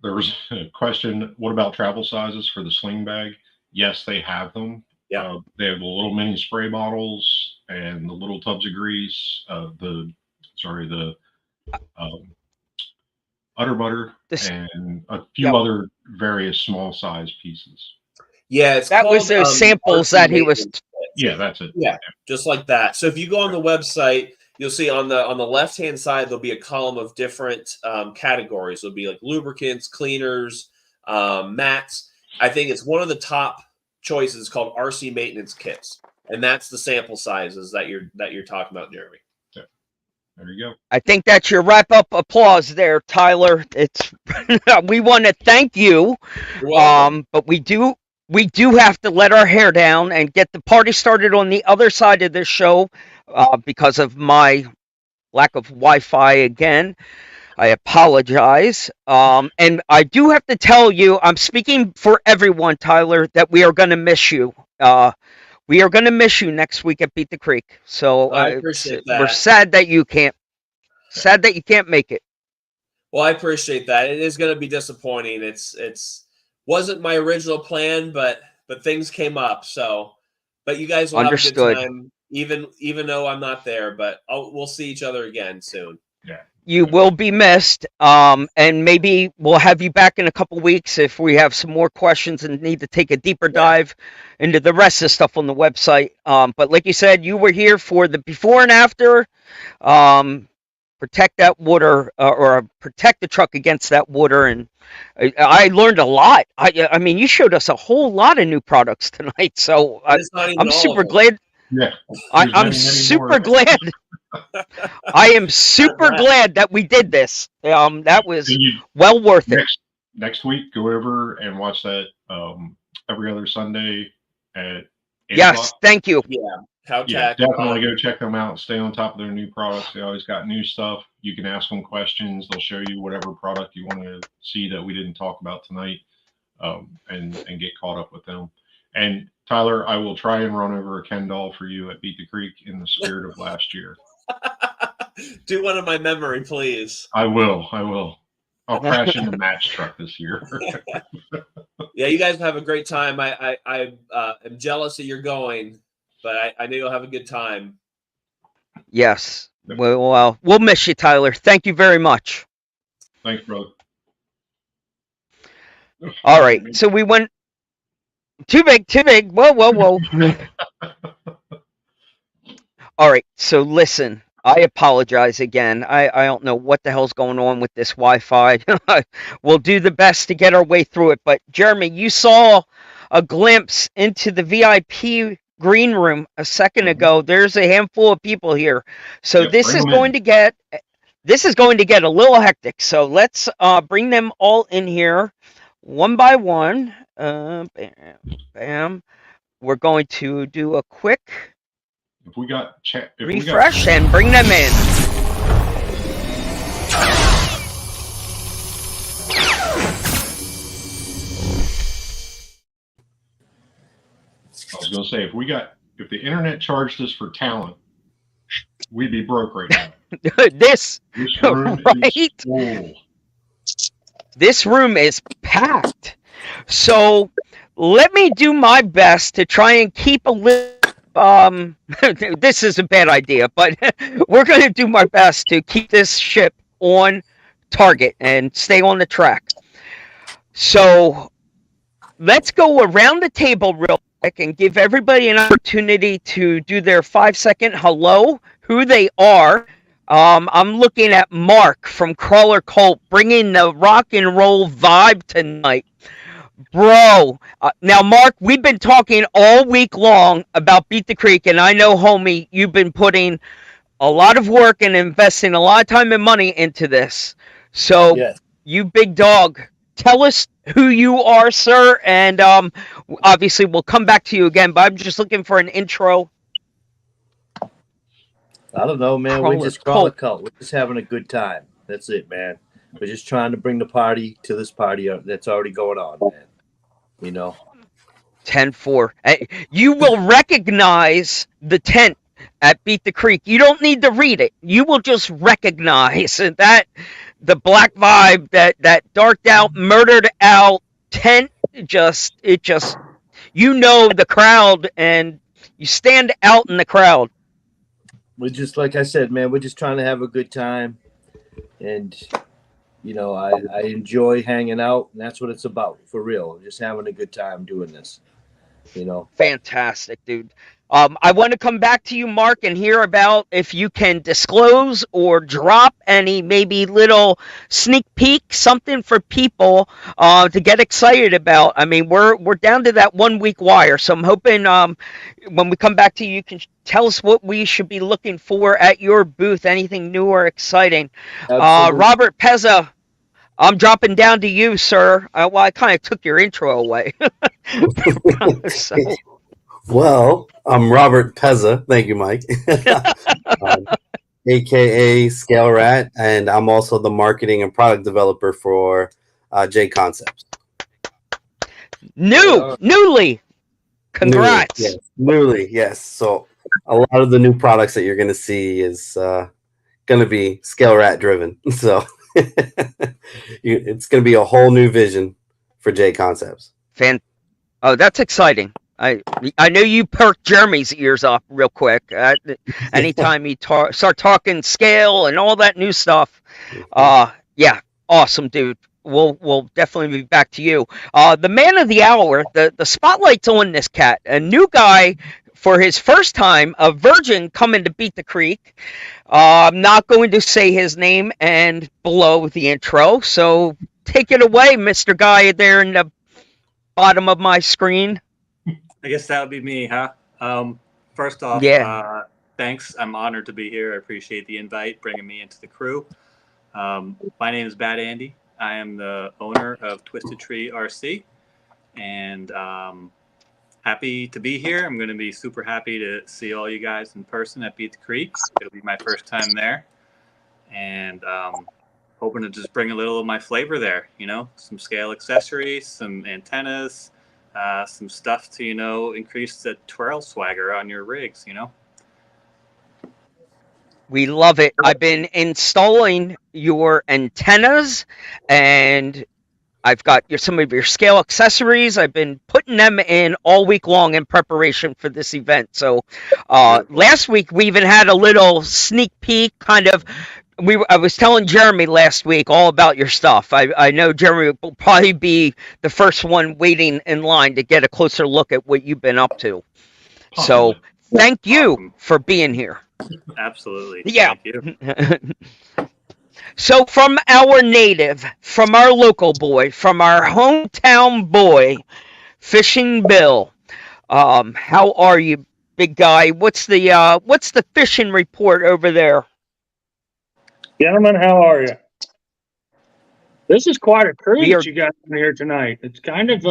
there was a question: what about travel sizes for the sling bag? Yes, they have them. Yeah, they have the little mini spray bottles and the little tubs of grease. The udder butter and a few other various small size pieces. Yeah, that was those samples that he was. Yeah, that's it. Yeah, just like that. So if you go on the website, you'll see on the left hand side there'll be a column of different categories. There'll be like lubricants, cleaners, mats. I think it's one of the top choices called RC maintenance kits, and that's the sample sizes that you're talking about, Jeremy. There you go. I think that's your wrap-up applause there, Tyler. It's we want to thank you, but we do have to let our hair down and get the party started on the other side of this show because of my lack of Wi-Fi again. I apologize. And I do have to tell you, I'm speaking for everyone, Tyler, that we are going to miss you. We are going to miss you next week at Beat the Creek. So I appreciate that. We're sad that you can't make it. Well, I appreciate that. It is going to be disappointing. It's wasn't my original plan, but things came up. So, but you guys will Understood. have a good time, even though I'm not there. But we'll see each other again soon. Yeah. You will be missed, and maybe we'll have you back in a couple weeks if we have some more questions and need to take a deeper dive into the rest of the stuff on the website. But like you said, you were here for the before and after. Protect that water or protect the truck against that water, and I learned a lot. I mean, you showed us a whole lot of new products tonight, so I'm super glad. Yeah, I'm super glad. I am super glad that we did this. That was well worth it. Next week, go over and watch that every other Sunday at 8 yes, o'clock. thank you. Yeah, Cowtech. Definitely go check them out. Stay on top of their new products. They always got new stuff. You can ask them questions. They'll show you whatever product you want to see that we didn't talk about tonight, and get caught up with them. And Tyler, I will try and run over a Ken doll for you at Beat the Creek in the spirit of last year. Do one of my memory, please. I will. I'll crash in the match truck this year. Yeah, you guys have a great time. I am jealous that you're going, but I know you'll have a good time. Yes. Well, we'll miss you, Tyler. Thank you very much. Thanks, brother. All right. So we went too big. Whoa. All right. So listen, I apologize again. I don't know what the hell's going on with this Wi-Fi. We'll do the best to get our way through it. But Jeremy, you saw a glimpse into the VIP green room a second ago. There's a handful of people here. So Yep, this is going to get a little hectic. So let's bring them all in here one by one. Bam. We're going to do a quick If we got refresh and bring them in. I was going to say, if the internet charged us for talent, we'd be broke right now. This room right? is full. This room is packed. So let me do my best to try and keep a little. This is a bad idea, but we're going to do my best to keep this ship on target and stay on the track. So let's go around the table real quick and give everybody an opportunity to do their 5-second hello, who they are. I'm looking at Mark from Crawler Cult, bringing the rock and roll vibe tonight. Bro, now Mark, we've been talking all week long about Beat the Creek, and I know, homie, you've been putting a lot of work and investing a lot of time and money into this. So, Yes. You big dog, tell us who you are, sir, and obviously we'll come back to you again, but I'm just looking for an intro. I don't know, man. Crawler We're just Crawler Cult. Cult. We're just having a good time. That's it, man. We're just trying to bring the party to this party that's already going on, man. You know? 10-4. You will recognize the tent at Beat the Creek. You don't need to read it. You will just recognize that the black vibe, that darked out, murdered out tent. It just you know the crowd, and you stand out in the crowd. We're just, like I said, man, we're just trying to have a good time. And, you know, I enjoy hanging out, and that's what it's about, for real. Just having a good time doing this, you know. Fantastic, dude. I want to come back to you, Mark, and hear about if you can disclose or drop any maybe little sneak peek, something for people to get excited about. I mean, we're down to that 1 week wire, so I'm hoping when we come back to you, you can tell us what we should be looking for at your booth. Anything new or exciting? Absolutely. Robert Pezza, I'm dropping down to you, sir. Well, I kind of took your intro away. So, Well, I'm Robert Pezza. Thank you, Mike. AKA Scale Rat, and I'm also the marketing and product developer for J Concepts. Newly. Congrats. Newly, yes. So a lot of the new products that you're going to see is going to be Scale Rat driven. So it's going to be a whole new vision for J Concepts. Oh, that's exciting. I know you perked Jeremy's ears up real quick. Anytime you start talking scale and all that new stuff. Yeah, awesome, dude. We'll definitely be back to you. The man of the hour, the spotlight's on this cat. A new guy for his first time, a virgin coming to Beat the Creek. I'm not going to say his name and below the intro, so take it away, Mr. Guy there in the bottom of my screen. I guess that would be me, huh? First off, thanks. I'm honored to be here. I appreciate the invite, bringing me into the crew. My name is Bad Andy. I am the owner of Twisted Tree RC, and happy to be here. I'm going to be super happy to see all you guys in person at Beat the Creek. It'll be my first time there. And hoping to just bring a little of my flavor there, some scale accessories, some antennas, some stuff to, increase the twirl swagger on your rigs, We love it. I've been installing your antennas, and I've got some of your scale accessories. I've been putting them in all week long in preparation for this event. So last week we even had a little sneak peek kind of. I was telling Jeremy last week all about your stuff. I know Jeremy will probably be the first one waiting in line to get a closer look at what you've been up to. So thank you for being here. Absolutely. Yeah. Thank you. So from our native, from our local boy, from our hometown boy, Fishing Bill, how are you, big guy? What's the fishing report over there? Gentlemen, how are you? This is quite a cruise that you got in here tonight. It's kind of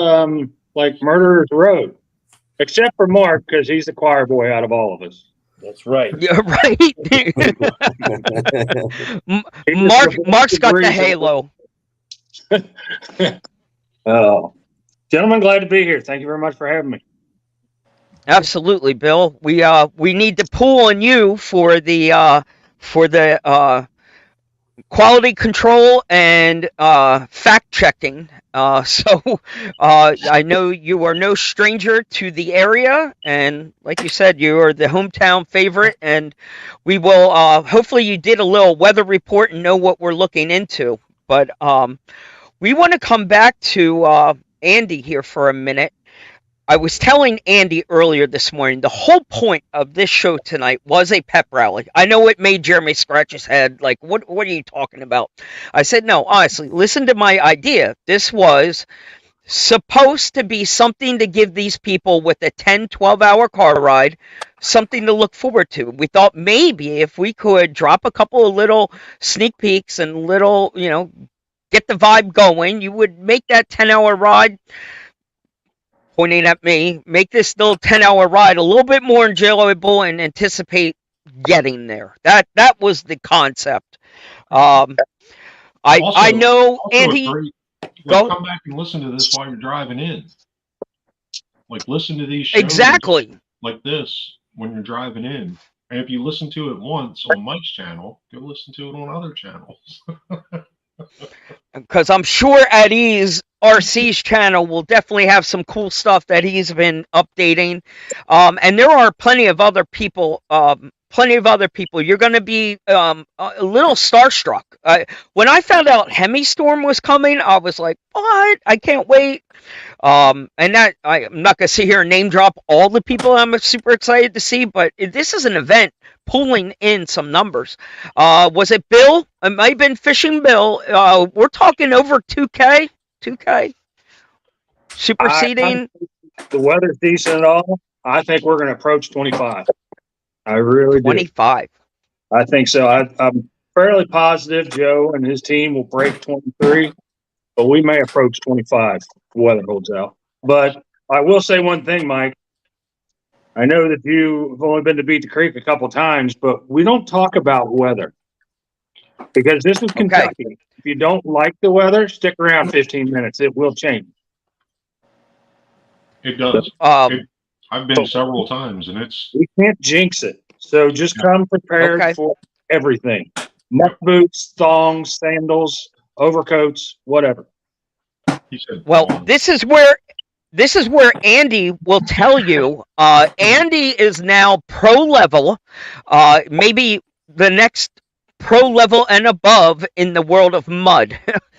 like Murderer's Road, except for Mark, because he's the choir boy out of all of us. That's right. Yeah, right. Mark's got the halo. Oh, gentlemen, glad to be here. Thank you very much for having me. Absolutely, Bill. We need to pull on you for the quality control and fact checking. So I know you are no stranger to the area, and like you said, you are the hometown favorite, and we will hopefully you did a little weather report and know what we're looking into. But we want to come back to Andy here for a minute. I was telling Andy earlier this morning, the whole point of this show tonight was a pep rally. I know it made Jeremy scratch his head, like, what are you talking about? I said, no, honestly, listen to my idea. This was supposed to be something to give these people with a 10, 12-hour car ride something to look forward to. We thought maybe if we could drop a couple of little sneak peeks and little, get the vibe going, you would make that 10-hour ride, pointing at me, make this little 10-hour ride a little bit more enjoyable and anticipate getting there. That was the concept. I know, Andy. Come back and listen to this while you're driving in. Like, listen to these shows exactly like this when you're driving in. And if you listen to it once on Mike's channel, go listen to it on other channels. Because I'm sure at Ease RC's channel will definitely have some cool stuff that he's been updating, and there are plenty of other people. You're going to be a little starstruck. When I found out Hemistorm was coming, I was like, "What? I can't wait!" And that I'm not going to sit here and name drop all the people I'm super excited to see, but this is an event pulling in some numbers. Was it Bill? It might have been Fishing Bill. We're talking over 2K. 2K. Superseding. The weather's decent and all. I think we're going to approach 25. I really do. 25. I think so. I'm fairly positive Joe and his team will break 23, but we may approach 25 if the weather holds out. But I will say one thing, Mike. I know that you've only been to Beat the Creek a couple times, but we don't talk about weather because this is Kentucky. Okay. If you don't like the weather, stick around 15 minutes. It will change. It does. I've been several times, and we can't jinx it. So just come prepared for everything: muck boots, thongs, sandals, overcoats, whatever. Well, this is where Andy will tell you. Andy is now pro level, maybe the next pro level and above in the world of mud.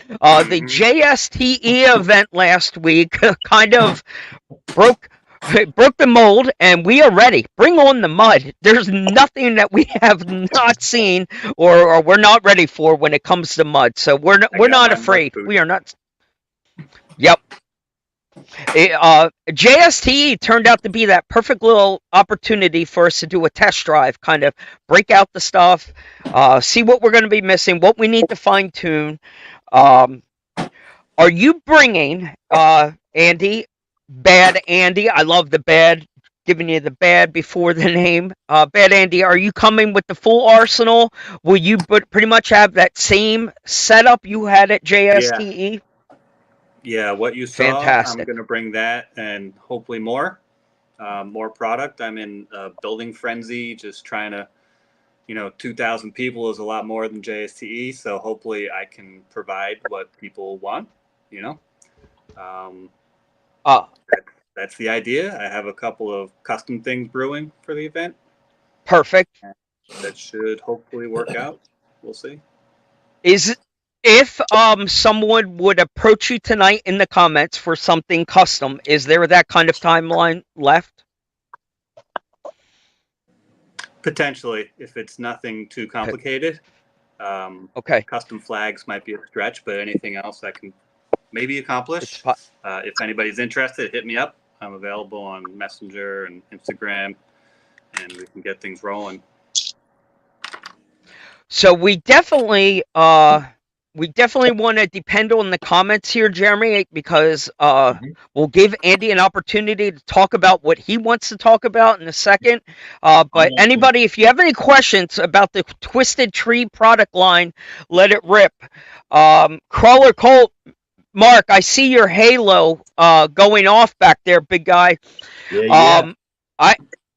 The JSTE event last week kind of broke the mold, and we are ready. Bring on the mud. There's nothing that we have not seen or we're not ready for when it comes to mud. So we're not afraid. We are not. Yep. JSTE turned out to be that perfect little opportunity for us to do a test drive, kind of break out the stuff, see what we're going to be missing, what we need to fine tune. Are you bringing, Andy, Bad Andy. I love the bad, giving you the bad before the name. Bad Andy, are you coming with the full arsenal? Will you pretty much have that same setup you had at Yeah, JSTE? yeah. What you saw, I'm Fantastic. going to bring that and hopefully more, more product. I'm in a building frenzy, just trying to, 2,000 people is a lot more than JSTE. So hopefully I can provide what people want, you know. Um, Uh, that's the idea. I have a couple of custom things brewing for the event. Perfect. That should hopefully work out. We'll see. Is if someone would approach you tonight in the comments for something custom, is there that kind of timeline left? Potentially, if it's nothing too complicated. Okay. Custom flags might be a stretch, but anything else I can maybe accomplish. If anybody's interested, hit me up. I'm available on Messenger and Instagram, and we can get things rolling. So we definitely want to depend on the comments here, Jeremy, because we'll give Andy an opportunity to talk about what he wants to talk about in a second. But anybody, if you have any questions about the Twisted Tree product line, let it rip. Crawler Colt, Mark, I see your halo going off back there, big guy. Yeah.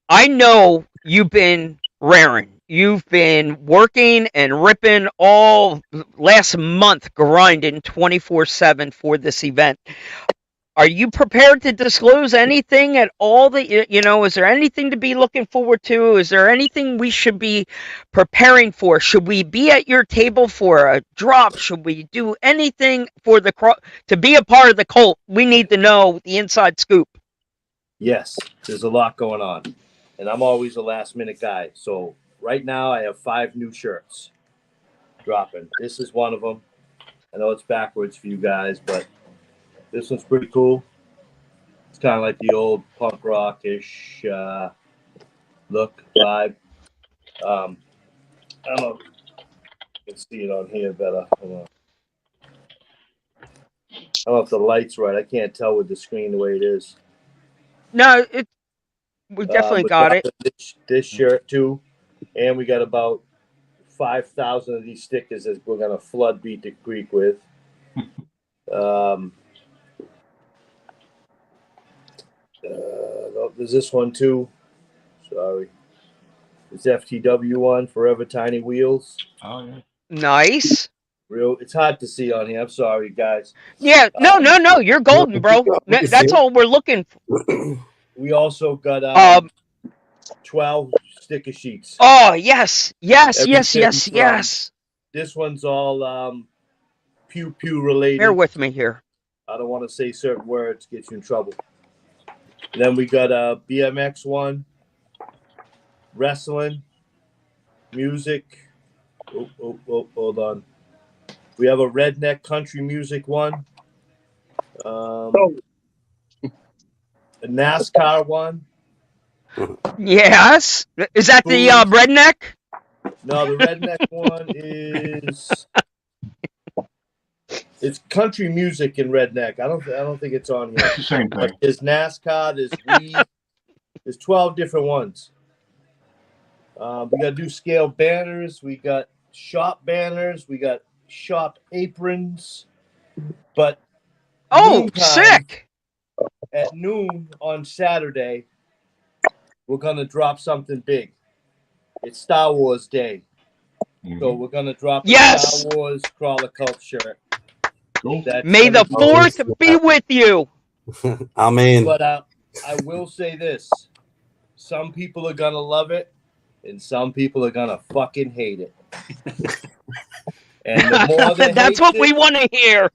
I know you've been raring. You've been working and ripping all last month, grinding 24/7 for this event. Are you prepared to disclose anything at all that is there anything to be looking forward to? Is there anything we should be preparing for? Should we be at your table for a drop? Should we do anything for to be a part of the cult? We need to know the inside scoop. Yes, there's a lot going on, and I'm always a last minute guy. So right now I have 5 new shirts dropping. This is one of them. I know it's backwards for you guys, but this one's pretty cool. It's kind of like the old punk rock-ish look, vibe. I don't know if you can see it on here better. Hold on. I don't know if the light's right. I can't tell with the screen the way it is. No, we definitely got it. This shirt too, and we got about 5,000 of these stickers that we're gonna flood Beat the Creek with. There's this one too. Sorry, this FTW one, Forever Tiny Wheels. Oh yeah. Nice. Real, it's hard to see on here. I'm sorry, guys. Yeah, no, you're golden, bro. That's all we're looking for. We also got 12 sticker sheets. Oh yes. This one's all pew pew related. Bear with me here. I don't want to say certain words, get you in trouble. And then we got a BMX one, wrestling, music. Oh, hold on. We have a redneck country music one. A NASCAR one. Yes. Is that the redneck? No, the redneck one is. It's country music in redneck. I don't think it's on here. Same thing. There's NASCAR. There's weed. There's 12 different ones. We got to do scale banners. We got shop banners. We got shop aprons. But sick! At noon on Saturday, we're gonna drop something big. It's Star Wars Day, so we're gonna drop a Star Wars Crawler Cult shirt. Cool. May the 4th be with you. Amen. But I will say this: some people are gonna love it, and some people are gonna fucking hate it. And the more that's what we want to hear.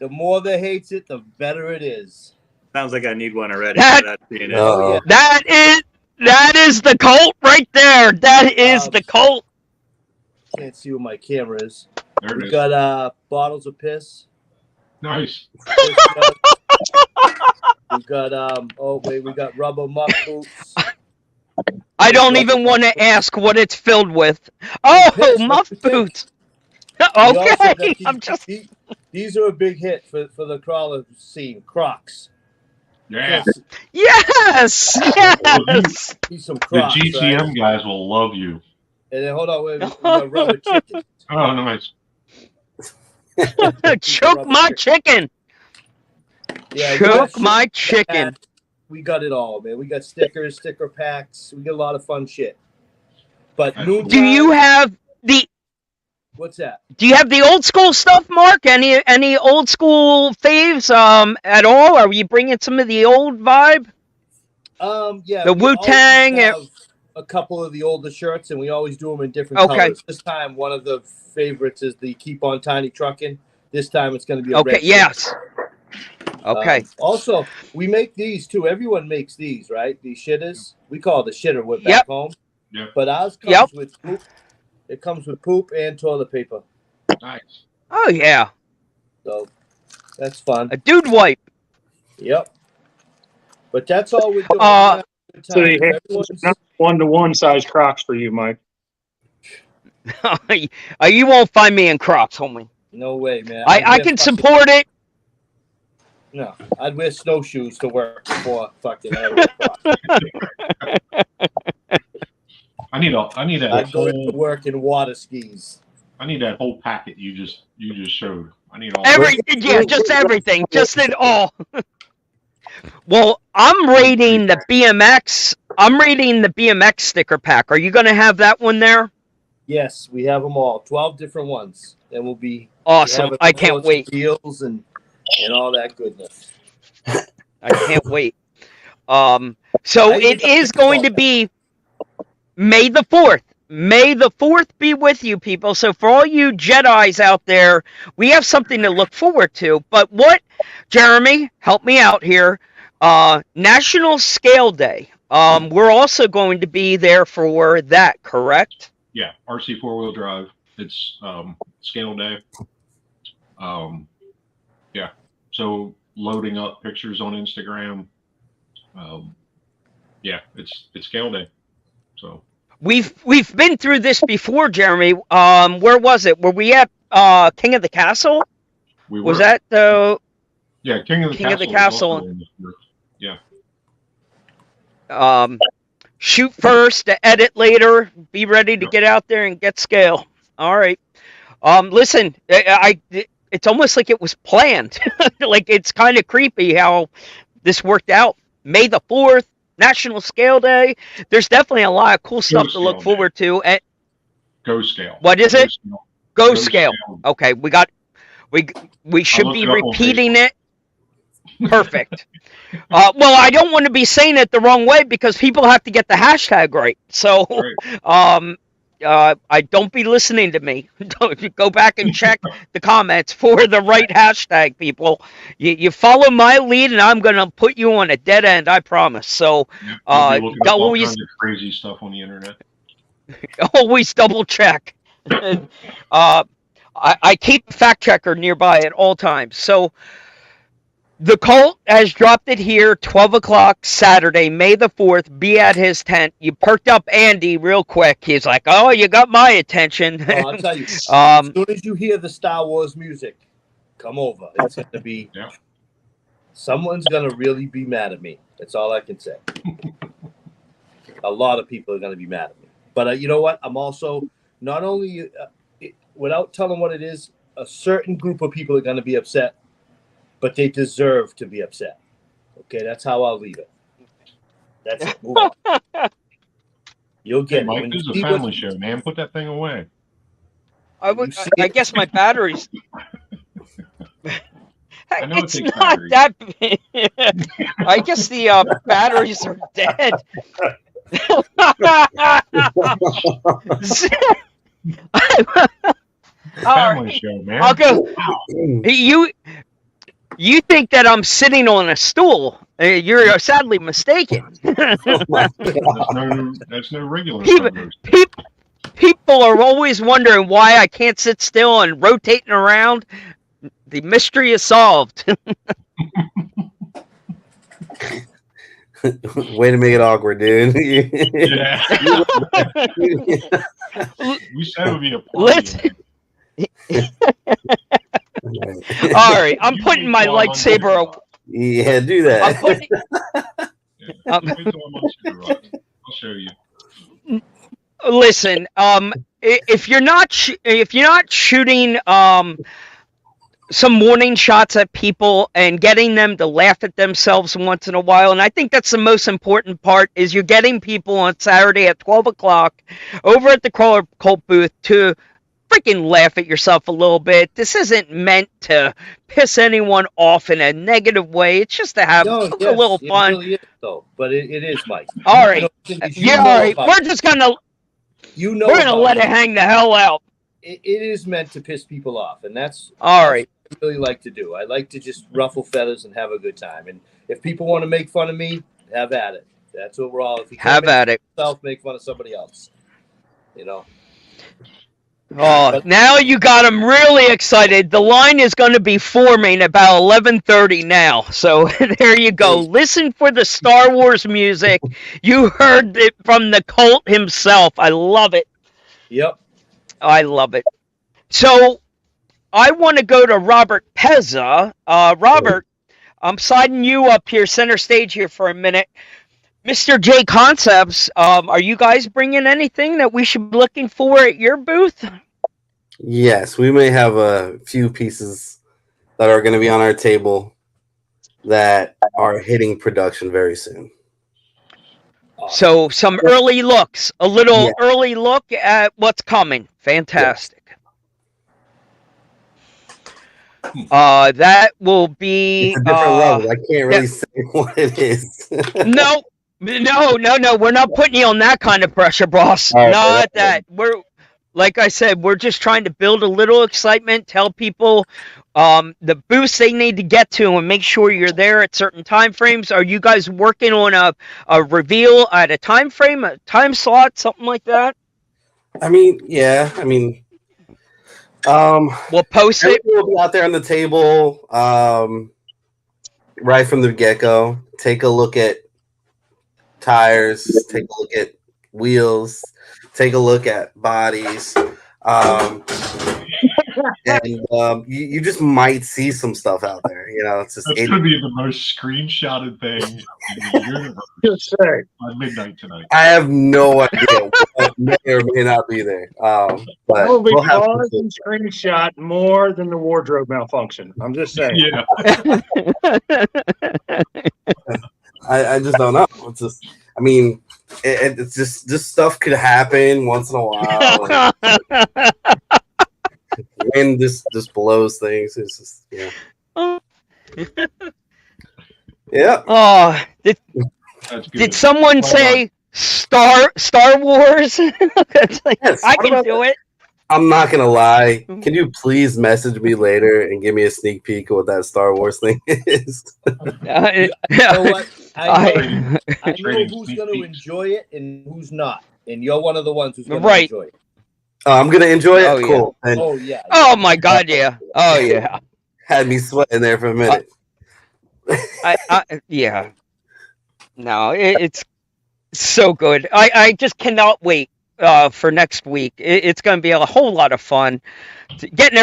The more that hates it, the better it is. Sounds like I need one already. That is the cult right there. That is the cult. Can't see where my camera is. There it We is. got bottles of piss. Nice. We got we got rubber muck boots. I don't even want to ask what it's filled with. Oh, muff boots. Okay, I'm just. These are a big hit for the crawler scene. Crocs. Yeah. Yes, yes. Eat some The Crocs, GCM right? guys will love you. And then hold on, wait, we got rubber chicken. Oh, nice. Choke my chicken. Yeah, we got Choke my chicken. We got it all, man. We got stickers, sticker packs. We got a lot of fun shit. But noontime, Do you have the what's that? Do you have the old school stuff, Mark? Any old school faves at all? Are you bringing some of the old vibe? Yeah, The we always Wu-Tang. have a couple of the older shirts, and we always do them in different Okay. colors. This time, one of the favorites is the Keep on Tiny Trucking. This time, it's going to be a Okay. red shirt. Yes. Okay. Also, we make these too. Everyone makes these, right? These shitters. We call it the shitter with back Yep. home. Yep. But ours comes with poop. It comes with poop and toilet paper. Nice. Oh yeah. So that's fun. A dude wipe. Yep. But that's all we're doing. We're Uh, having a good So time. they have Everyone's- not 1-to-1 size Crocs for you, Mike. You won't find me in Crocs, homie. No way, man. I can support it. No, I'd wear snowshoes to work before fucking I wear Crocs. I need that I'd go to whole work in water skis. packet you just showed. I need all Just everything, just it all. Well, I'm rating the BMX. I'm rating the BMX sticker pack. Are you going to have that one there? Yes, we have them all. 12 different ones. And we'll be Awesome. I can't sorts of wait. deals and all that goodness. I can't wait. So it is going to be May the 4th. May the 4th be with you, people. So for all you Jedis out there, we have something to look forward to. But what, Jeremy, help me out here. National Scale Day. We're also going to be there for that, correct? Yeah, RC 4-wheel drive. It's scale day. Yeah. So loading up pictures on Instagram. Yeah, it's scale day. So We've been through this before, Jeremy. Where was it? Were we at King of the Castle? we Was were. that the Yeah, King of the King of the Castle. Castle? Was also in this year. Yeah. Shoot first, edit later, be ready to get out there and get scale. All right. Listen, it's almost like it was planned. Like it's kind of creepy how this worked out. May the 4th, National Scale Day. There's definitely a lot of cool stuff to look Scale forward to. And Go scale. what is it? Scale. Go scale. Okay, we should be looked it up on repeating it. Perfect. Well, I don't want to be saying it the wrong way because people have to get the hashtag right. So, Right. I don't be listening to me. Go back and check the comments for the right hashtag, people. You follow my lead, and I'm gonna put you on a dead end. I promise. So, Yeah, you'll be looking up all always kinds of crazy stuff on the internet. always double check. I keep a fact checker nearby at all times. So. The Colt has dropped it here, 12 o'clock Saturday, May the 4th. Be at his tent. You perked up Andy real quick. He's like, oh, you got my attention. Oh, I'll tell you. As soon as you hear the Star Wars music, come over. It's going to be... Yeah. Someone's going to really be mad at me. That's all I can say. A lot of people are going to be mad at me. But you know what? I'm also, not only, without telling what it is, a certain group of people are going to be upset, but they deserve to be upset. Okay, that's how I'll leave it. That's it. Move on. You'll get Hey, Mike, it. this is a family show, man. Put that thing away. I guess my batteries. I know it It's takes not batteries. that big. I guess the batteries are dead. Family show, man. I'll go. You think that I'm sitting on a stool? You're sadly mistaken. That's no regular. People, people are always wondering why I can't sit still and rotating around. The mystery is solved. Way to make it awkward, dude. Yeah. We said it would be a party. All right, I'm putting my lightsaber. Yeah, do I'm that. putting. Yeah. Um, Just wait till I'm on Super Rocks. I'll show you. Listen, if you're not shooting some warning shots at people and getting them to laugh at themselves once in a while, and I think that's the most important part, is you're getting people on Saturday at 12 o'clock over at the Cult booth to freaking laugh at yourself a little bit. This isn't meant to piss anyone off in a negative way. It's just to have No, a little yes, it fun. really is though. But it is, Mike. All You right. know, you Yeah, know all right. about We're it. just gonna You know we're gonna about let it it. hang the hell out. It is meant to piss people off, and that's All right. what I really like to do. I like to just ruffle feathers and have a good time. And if people want to make fun of me, have at it. That's what we're all. If you can't Have make at it. yourself, make fun of somebody else. You know. Oh, But- now you got them really excited. The line is going to be forming about 11:30 now. So there you go. Listen for the Star Wars music. You heard it from the Colt himself. I love it. Yep. I love it. So I want to go to Robert Pezza. Robert, I'm siding you up here, center stage here for a minute. Mr. J Concepts, are you guys bringing anything that we should be looking for at your booth? Yes, we may have a few pieces that are going to be on our table that are hitting production very soon. So some early looks, a little Yeah. early look at what's coming. Fantastic. That will be It's a different level. I can't really say what it is. No. We're not putting you on that kind of pressure, boss. Okay, Not that's that. We're like I said, we're just trying to build a little excitement, tell people the booths they need to get to and make sure you're there at certain time frames. Are you guys working on a reveal at a time frame, a time slot, something like that? I mean, yeah. I mean, we'll post it. Everything will be out there on the table right from the get-go. Take a look at tires, take a look at wheels, take a look at bodies, and you just might see some stuff out there. You know, it's just That's going to be the most screenshotted thing in the universe Just say. by midnight tonight. I have no idea what may or may not be there, but Will be we'll have paused and screenshot more than the wardrobe malfunction. I'm just saying. Yeah. I just don't know. It's just, I mean, it's just this stuff could happen once in a while. Wind just blows things. It's just yeah. Oh, That's did good. someone Well say Star Wars? It's like, Yes, I can do it. I'm not gonna lie. Can you please message me later and give me a sneak peek of what that Star Wars thing is? You know what? I know Trading who's sneak going to peeks. enjoy it and who's not, and you're one of the ones who's going Right. to enjoy it. Oh, I'm gonna enjoy it. Oh, yeah. Cool. And Oh yeah. Oh my God, yeah. Oh yeah. had me sweating there for a minute. Yeah. No, it's so good. I just cannot wait for next week. It's going to be a whole lot of fun. Getting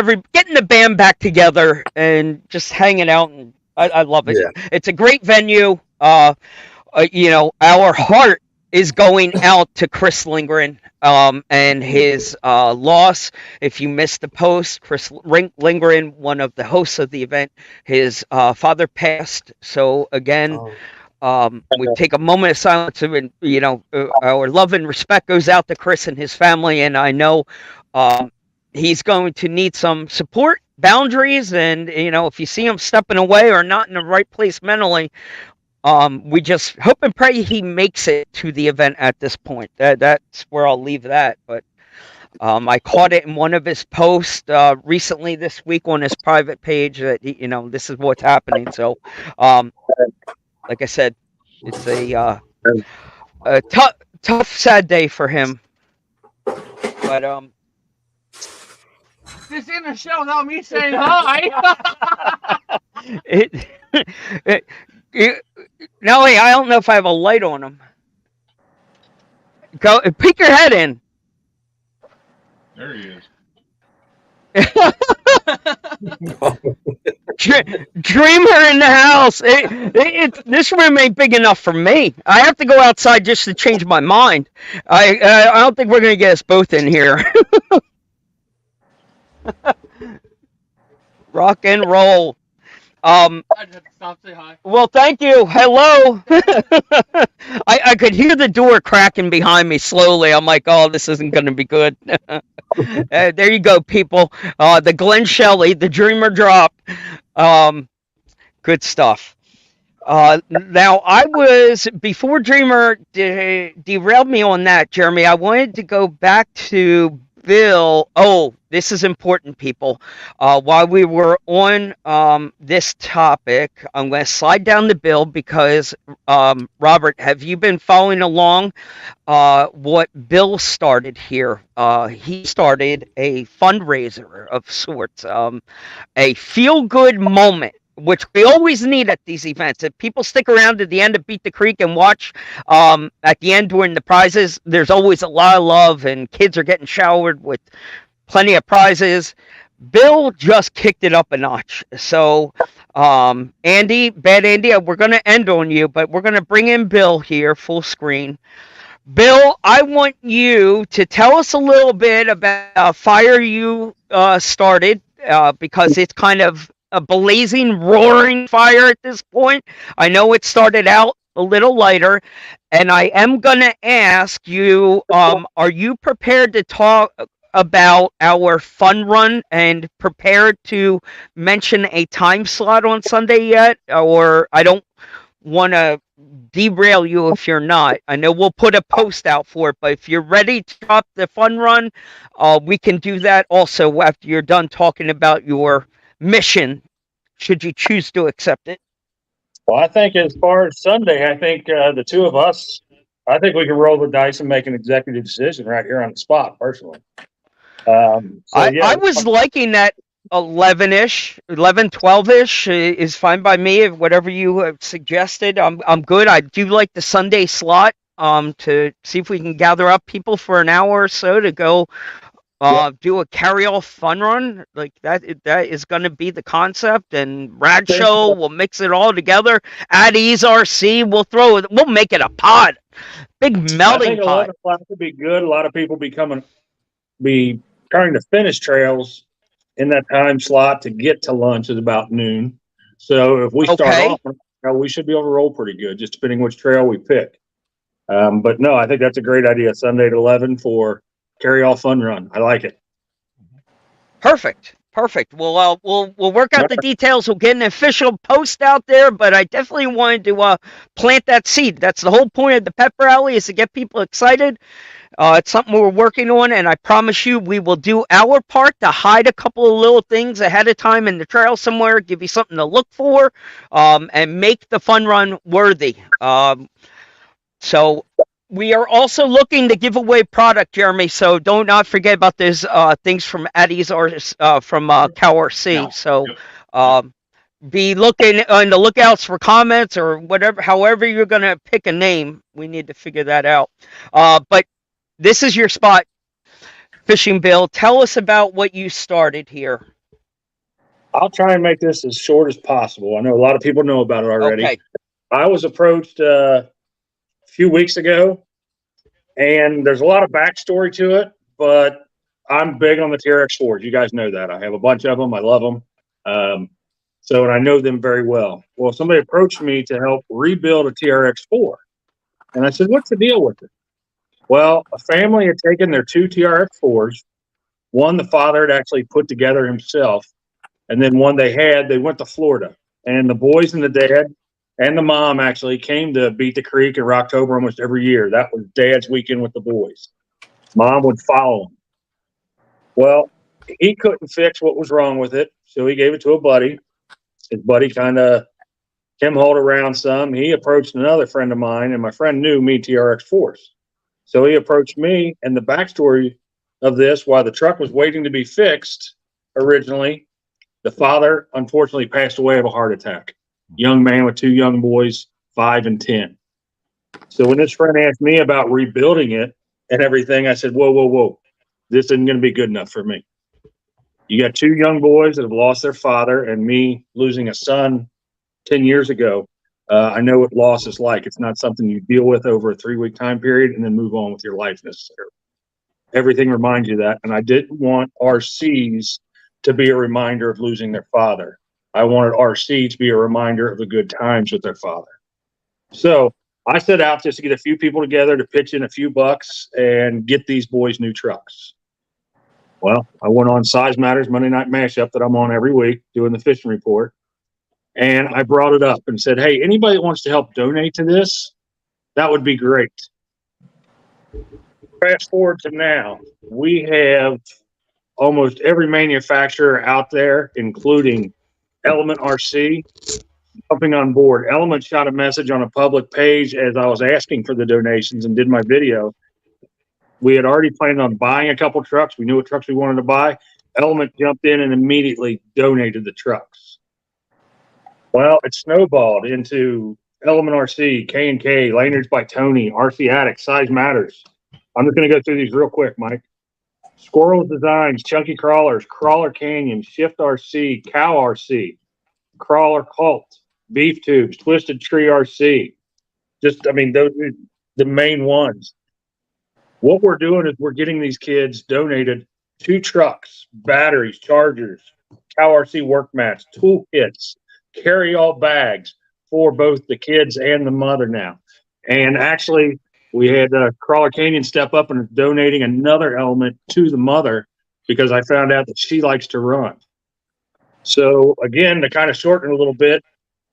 the band back together and just hanging out, and I love it. Yeah. It's a great venue. You know, our heart is going out to Chris Lindgren and his loss. If you missed the post, Chris Lindgren, one of the hosts of the event, his father passed. So again, we take a moment of silence, and you know, our love and respect goes out to Chris and his family. And I know he's going to need some support, boundaries, and you know, if you see him stepping away or not in the right place mentally, we just hope and pray he makes it to the event at this point. That's where I'll leave that. But I caught it in one of his posts recently this week on his private page that you know, this is what's happening. So, like I said, it's a tough, sad day for him. But This in the show without me saying hi. Nelly, I don't know if I have a light on him. Go peek your head in. There he is. Dreamer in the house. This room ain't big enough for me. I have to go outside just to change my mind. I don't think we're gonna get us both in here. Rock and roll. I just had to stop, say hi. Well, thank you. Hello. I could hear the door cracking behind me slowly. I'm like, oh, this isn't going to be good. There you go, people. The Glenn Shelley, the Dreamer drop. Good stuff. Now, before Dreamer derailed me on that, Jeremy, I wanted to go back to Bill. Oh, this is important, people. While we were on this topic, I'm going to slide down the bill because, Robert, have you been following along what Bill started here? He started a fundraiser of sorts, a feel-good moment, which we always need at these events. If people stick around to the end of Beat the Creek and watch at the end during the prizes, there's always a lot of love and kids are getting showered with plenty of prizes. Bill just kicked it up a notch. So, Andy, Bad Andy, we're going to end on you, but we're going to bring in Bill here, full screen. Bill, I want you to tell us a little bit about a fire you started, because it's kind of a blazing, roaring fire at this point. I know it started out a little lighter, and I am going to ask you, are you prepared to talk about our fun run and prepared to mention a time slot on Sunday yet? Or I don't want to derail you if you're not. I know we'll put a post out for it, but if you're ready to drop the fun run, we can do that also after you're done talking about your mission, should you choose to accept it. Well, I think as far as Sunday, I think the two of us, I think we can roll the dice and make an executive decision right here on the spot, personally. I was liking that 11-ish, 11, 12-ish is fine by me. Whatever you have suggested, I'm good. I do like the Sunday slot to see if we can gather up people for an hour or so to go do a carry-all fun run. Like that is going to be the concept, and Rad Show will mix it all together. At Ease RC, we'll make it a pod, big melting I think pot. 11 o'clock would be good. A lot of people be trying to finish trails in that time slot to get to lunch is about noon. So if we start off, we should be able to roll pretty good, just depending which trail we pick. But no, I think that's a great idea. Sunday at 11 for carry all fun run. I like it. Perfect. We'll work out the details. We'll get an official post out there, but I definitely wanted to plant that seed. That's the whole point of the pep rally, is to get people excited. It's something we're working on, and I promise you we will do our part to hide a couple of little things ahead of time in the trail somewhere, give you something to look for, and make the fun run worthy. So we are also looking to give away product, Jeremy, so don't not forget about these things from Addie's or from CowRC. So be looking on the lookouts for comments or whatever, however you're going to pick a name. We need to figure that out. But this is your spot, Fishing Bill. Tell us about what you started here. I'll try and make this as short as possible. I know a lot of people know about it already. Okay. I was approached a few weeks ago, and there's a lot of backstory to it, but I'm big on the TRX4s. You guys know that. I have a bunch of them. I love them. And I know them very well. Well, somebody approached me to help rebuild a TRX4. And I said, what's the deal with it? Well, a family had taken their two TRX4s. One the father had actually put together himself. And then one they went to Florida. And the boys and the dad and the mom actually came to Beat the Creek in Rocktober almost every year. That was Dad's weekend with the boys. Mom would follow him. Well, he couldn't fix what was wrong with it, so he gave it to a buddy. His buddy kind of hauled around some. He approached another friend of mine, and my friend knew me TRX4s. So he approached me, and the backstory of this, while the truck was waiting to be fixed originally, the father unfortunately passed away of a heart attack. Young man with two young boys, 5 and 10. So when this friend asked me about rebuilding it and everything, I said, whoa. This isn't going to be good enough for me. You got two young boys that have lost their father, and me losing a son 10 years ago. I know what loss is like. It's not something you deal with over a 3-week time period and then move on with your life necessarily. Everything reminds you of that. And I didn't want RCs to be a reminder of losing their father. I wanted RC to be a reminder of the good times with their father. So I set out just to get a few people together to pitch in a few bucks and get these boys new trucks. Well, I went on Size Matters Monday Night Mashup that I'm on every week doing the fishing report. And I brought it up and said, hey, anybody that wants to help donate to this, that would be great. Fast forward to now, we have almost every manufacturer out there, including Element RC, jumping on board. Element shot a message on a public page as I was asking for the donations and did my video. We had already planned on buying a couple trucks. We knew what trucks we wanted to buy. Element jumped in and immediately donated the trucks. Well, it snowballed into Element RC, K&K, Lanyards by Tony, RC Addict, Size Matters. I'm just going to go through these real quick, Mike. Squirrels Designs, Chunky Crawlers, Crawler Canyon, Shift RC, Cow RC, Crawler Cult, Beef Tubes, Twisted Tree RC. Those are the main ones. What we're doing is we're getting these kids donated 2 trucks, batteries, chargers, Cow RC work mats, toolkits, carry-all bags for both the kids and the mother now. And actually, we had Crawler Canyon step up and donating another element to the mother because I found out that she likes to run. So again, to kind of shorten it a little bit,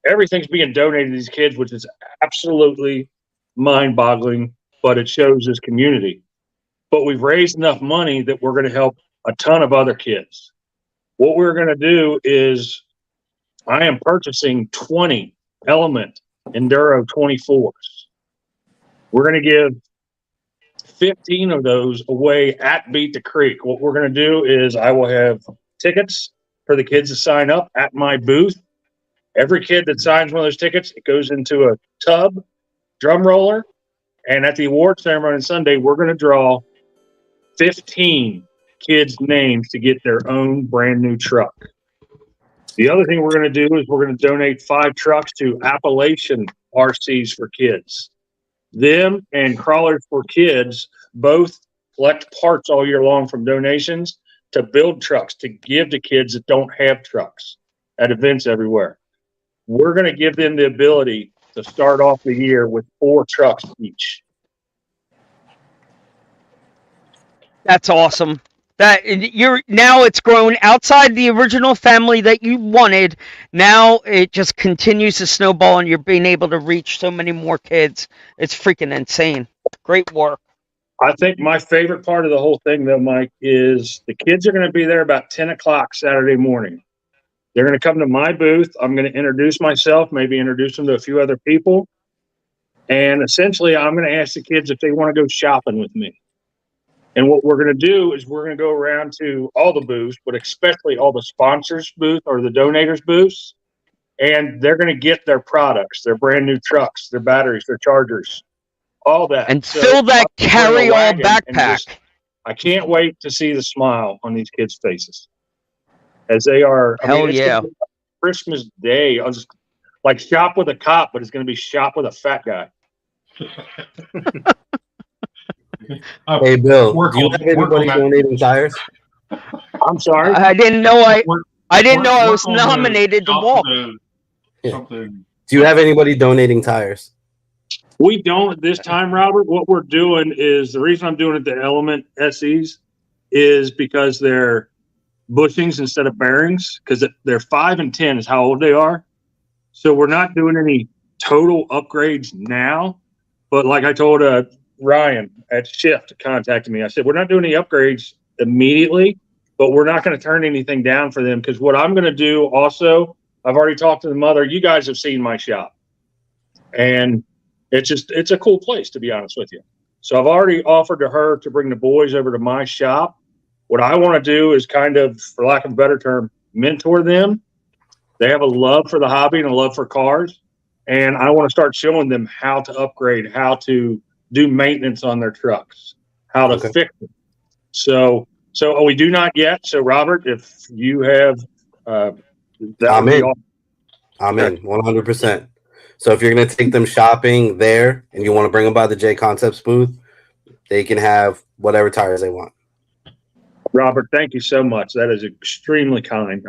everything's being donated to these kids, which is absolutely mind-boggling, but it shows this community. But we've raised enough money that we're going to help a ton of other kids. What we're going to do is I am purchasing 20 Element Enduro 24s. We're going to give 15 of those away at Beat the Creek. What we're going to do is I will have tickets for the kids to sign up at my booth. Every kid that signs one of those tickets, it goes into a tub, drum roller, and at the award ceremony on Sunday, we're going to draw 15 kids' names to get their own brand new truck. The other thing we're going to do is we're going to donate 5 trucks to Appalachian RCs for kids. Them and Crawlers for Kids both collect parts all year long from donations to build trucks to give to kids that don't have trucks at events everywhere. We're going to give them the ability to start off the year with 4 trucks each. That's awesome. Now it's grown outside the original family that you wanted. Now it just continues to snowball, and you're being able to reach so many more kids. It's freaking insane. Great work. I think my favorite part of the whole thing, though, Mike, is the kids are going to be there about 10 o'clock Saturday morning. They're going to come to my booth. I'm going to introduce myself, maybe introduce them to a few other people. And essentially, I'm going to ask the kids if they want to go shopping with me. And what we're going to do is we're going to go around to all the booths, but especially all the sponsors' booth or the donators' booths. And they're going to get their products, their brand new trucks, their batteries, their chargers, all that. And fill that carry-all backpack. I can't wait to see the smile on these kids' faces as they are. Hell yeah. Christmas Day. I was just like shop with a cop, but it's going to be shop with a fat guy. Hey, Bill, do you have anybody donating tires? I'm sorry. I didn't know I was nominated to walk. Something. Do you have anybody donating tires? We don't at this time, Robert. What we're doing is the reason I'm doing it to Element SEs is because they're bushings instead of bearings, because they're 5 and 10 is how old they are. So we're not doing any total upgrades now. But like I told Ryan at Shift contacted me. I said, we're not doing any upgrades immediately, but we're not going to turn anything down for them, because what I'm going to do also, I've already talked to the mother. You guys have seen my shop, and it's a cool place, to be honest with you. So I've already offered to her to bring the boys over to my shop. What I want to do is kind of, for lack of a better term, mentor them. They have a love for the hobby and a love for cars, and I want to start showing them how to upgrade, how to do maintenance on their trucks, how to fix them. So So we do not yet. So Robert, if you have, that I'm would be in. awesome. I'm in 100%. So if you're going to take them shopping there and you want to bring them by the J Concepts booth, they can have whatever tires they want. Robert, thank you so much. That is extremely kind.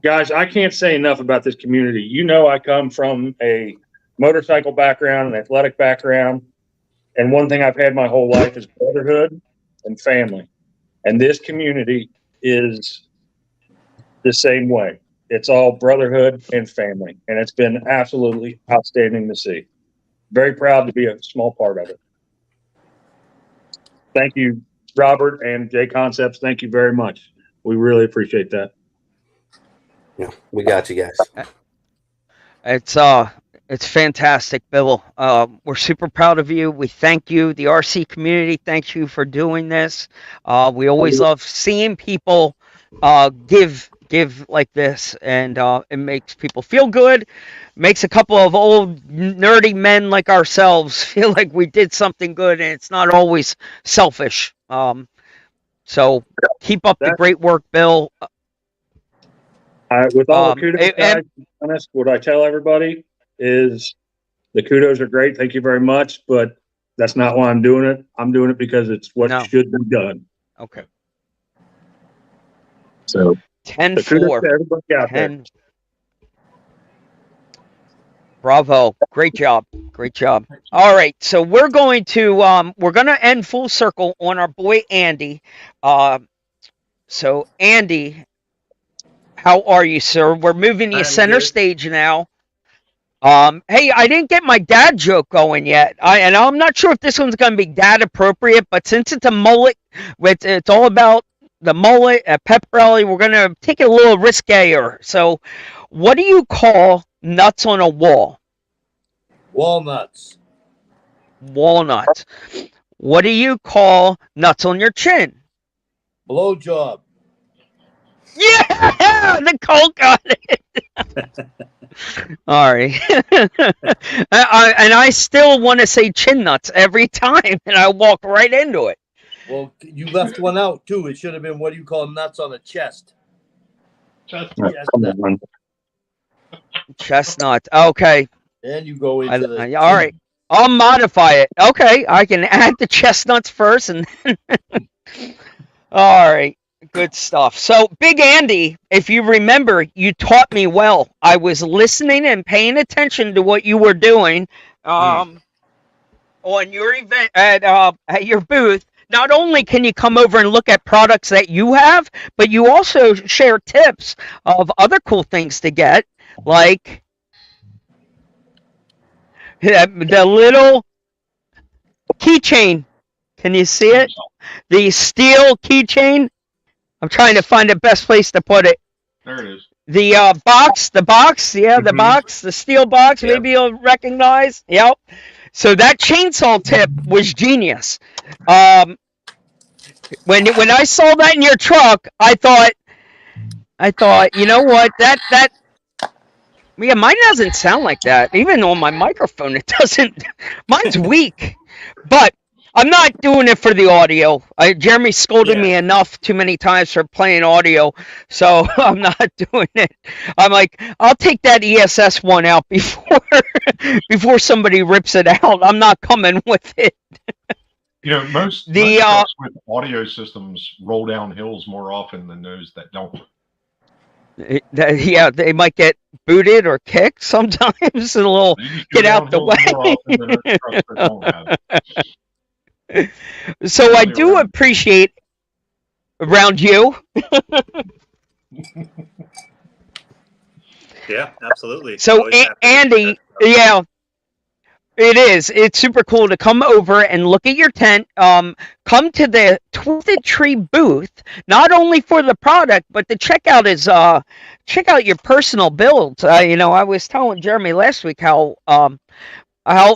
Guys, I can't say enough about this community. You know, I come from a motorcycle background, an athletic background, and one thing I've had my whole life is brotherhood and family. And this community is the same way. It's all brotherhood and family, and it's been absolutely outstanding to see. Very proud to be a small part of it. Thank you, Robert and J Concepts. Thank you very much. We really appreciate that. Yeah, we got you guys. It's fantastic, Bill. We're super proud of you. We thank you. The RC community thanks you for doing this. We always love seeing people give like this, and it makes people feel good. Makes a couple of old nerdy men like ourselves feel like we did something good, and it's not always selfish. So keep up the great work, Bill. With all the kudos, guys, honest, what I tell everybody is the kudos are great. Thank you very much, but that's not why I'm doing it. I'm doing it because it's what should be done. Okay. So 10-4. Everybody out there. Bravo. Great job. Great job. All right. So we're going to end full circle on our boy Andy. So Andy, how are you, sir? We're moving you center stage now. Hey, I didn't get my dad joke going yet. And I'm not sure if this one's going to be dad appropriate, but since it's a mullet, it's all about the mullet at pep rally, we're going to take it a little riskier. So what do you call nuts on a wall? Walnuts. Walnut. What do you call nuts on your chin? Blowjob. Yeah, Nicole got it. All right. And I still want to say chin nuts every time, and I walk right into it. Well, you left one out, too. It should have been, what do you call nuts on a chest? Chestnut. Chestnut. Okay. Then you go into the... All right. I'll modify it. Okay. I can add the chestnuts first, and then... All right. Good stuff. So, Big Andy, if you remember, you taught me well. I was listening and paying attention to what you were doing on your event at your booth. Not only can you come over and look at products that you have, but you also share tips of other cool things to get, like the little keychain. Can you see it? The steel keychain. I'm trying to find the best place to put it. There it is. The box, yeah, the box, the steel box, maybe you'll recognize. Yep. So that chainsaw tip was genius. When I saw that in your truck, I thought, you know what, that yeah, mine doesn't sound like that. Even on my microphone, it doesn't. Mine's weak. But I'm not doing it for the audio. Jeremy scolded me enough too many times for playing audio, so I'm not doing it. I'm like, I'll take that ESS one out before somebody rips it out. I'm not coming with it. You know, most trucks with audio systems roll down hills more often than those that don't. Yeah, they might get booted or kicked sometimes. A little get out the way. So I do appreciate around you. Yeah, absolutely. So Andy, yeah, it is. It's super cool to come over and look at your tent. Come to the Twisted Tree booth, not only for the product, but to check out your personal builds. You know, I was telling Jeremy last week how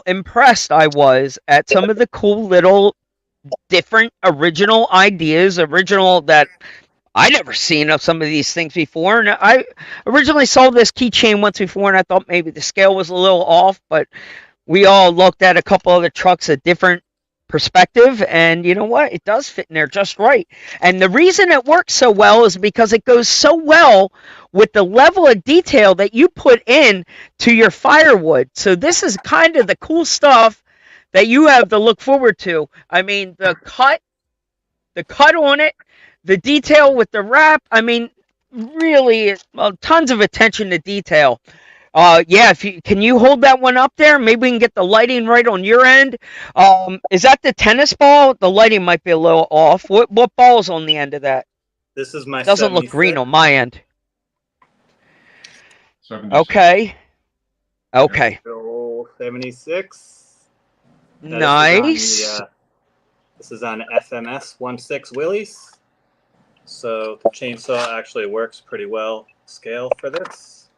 impressed I was at some of the cool little different original ideas, that I never seen of some of these things before. And I originally saw this keychain once before, and I thought maybe the scale was a little off, but we all looked at a couple other trucks at different perspective, and you know what? It does fit in there just right. And the reason it works so well is because it goes so well with the level of detail that you put in to your firewood. So this is kind of the cool stuff that you have to look forward to. I mean, the cut on it, the detail with the wrap. I mean, really, tons of attention to detail. Yeah, if you can you hold that one up there? Maybe we can get the lighting right on your end. Is that the tennis ball? The lighting might be a little off. What ball's on the end of that? This is my Doesn't look 76. green on my end. 76. Okay. Okay. Roll 76. Now, Nice. this is on FMS 16 Willys. So the chainsaw actually works pretty well scale for this.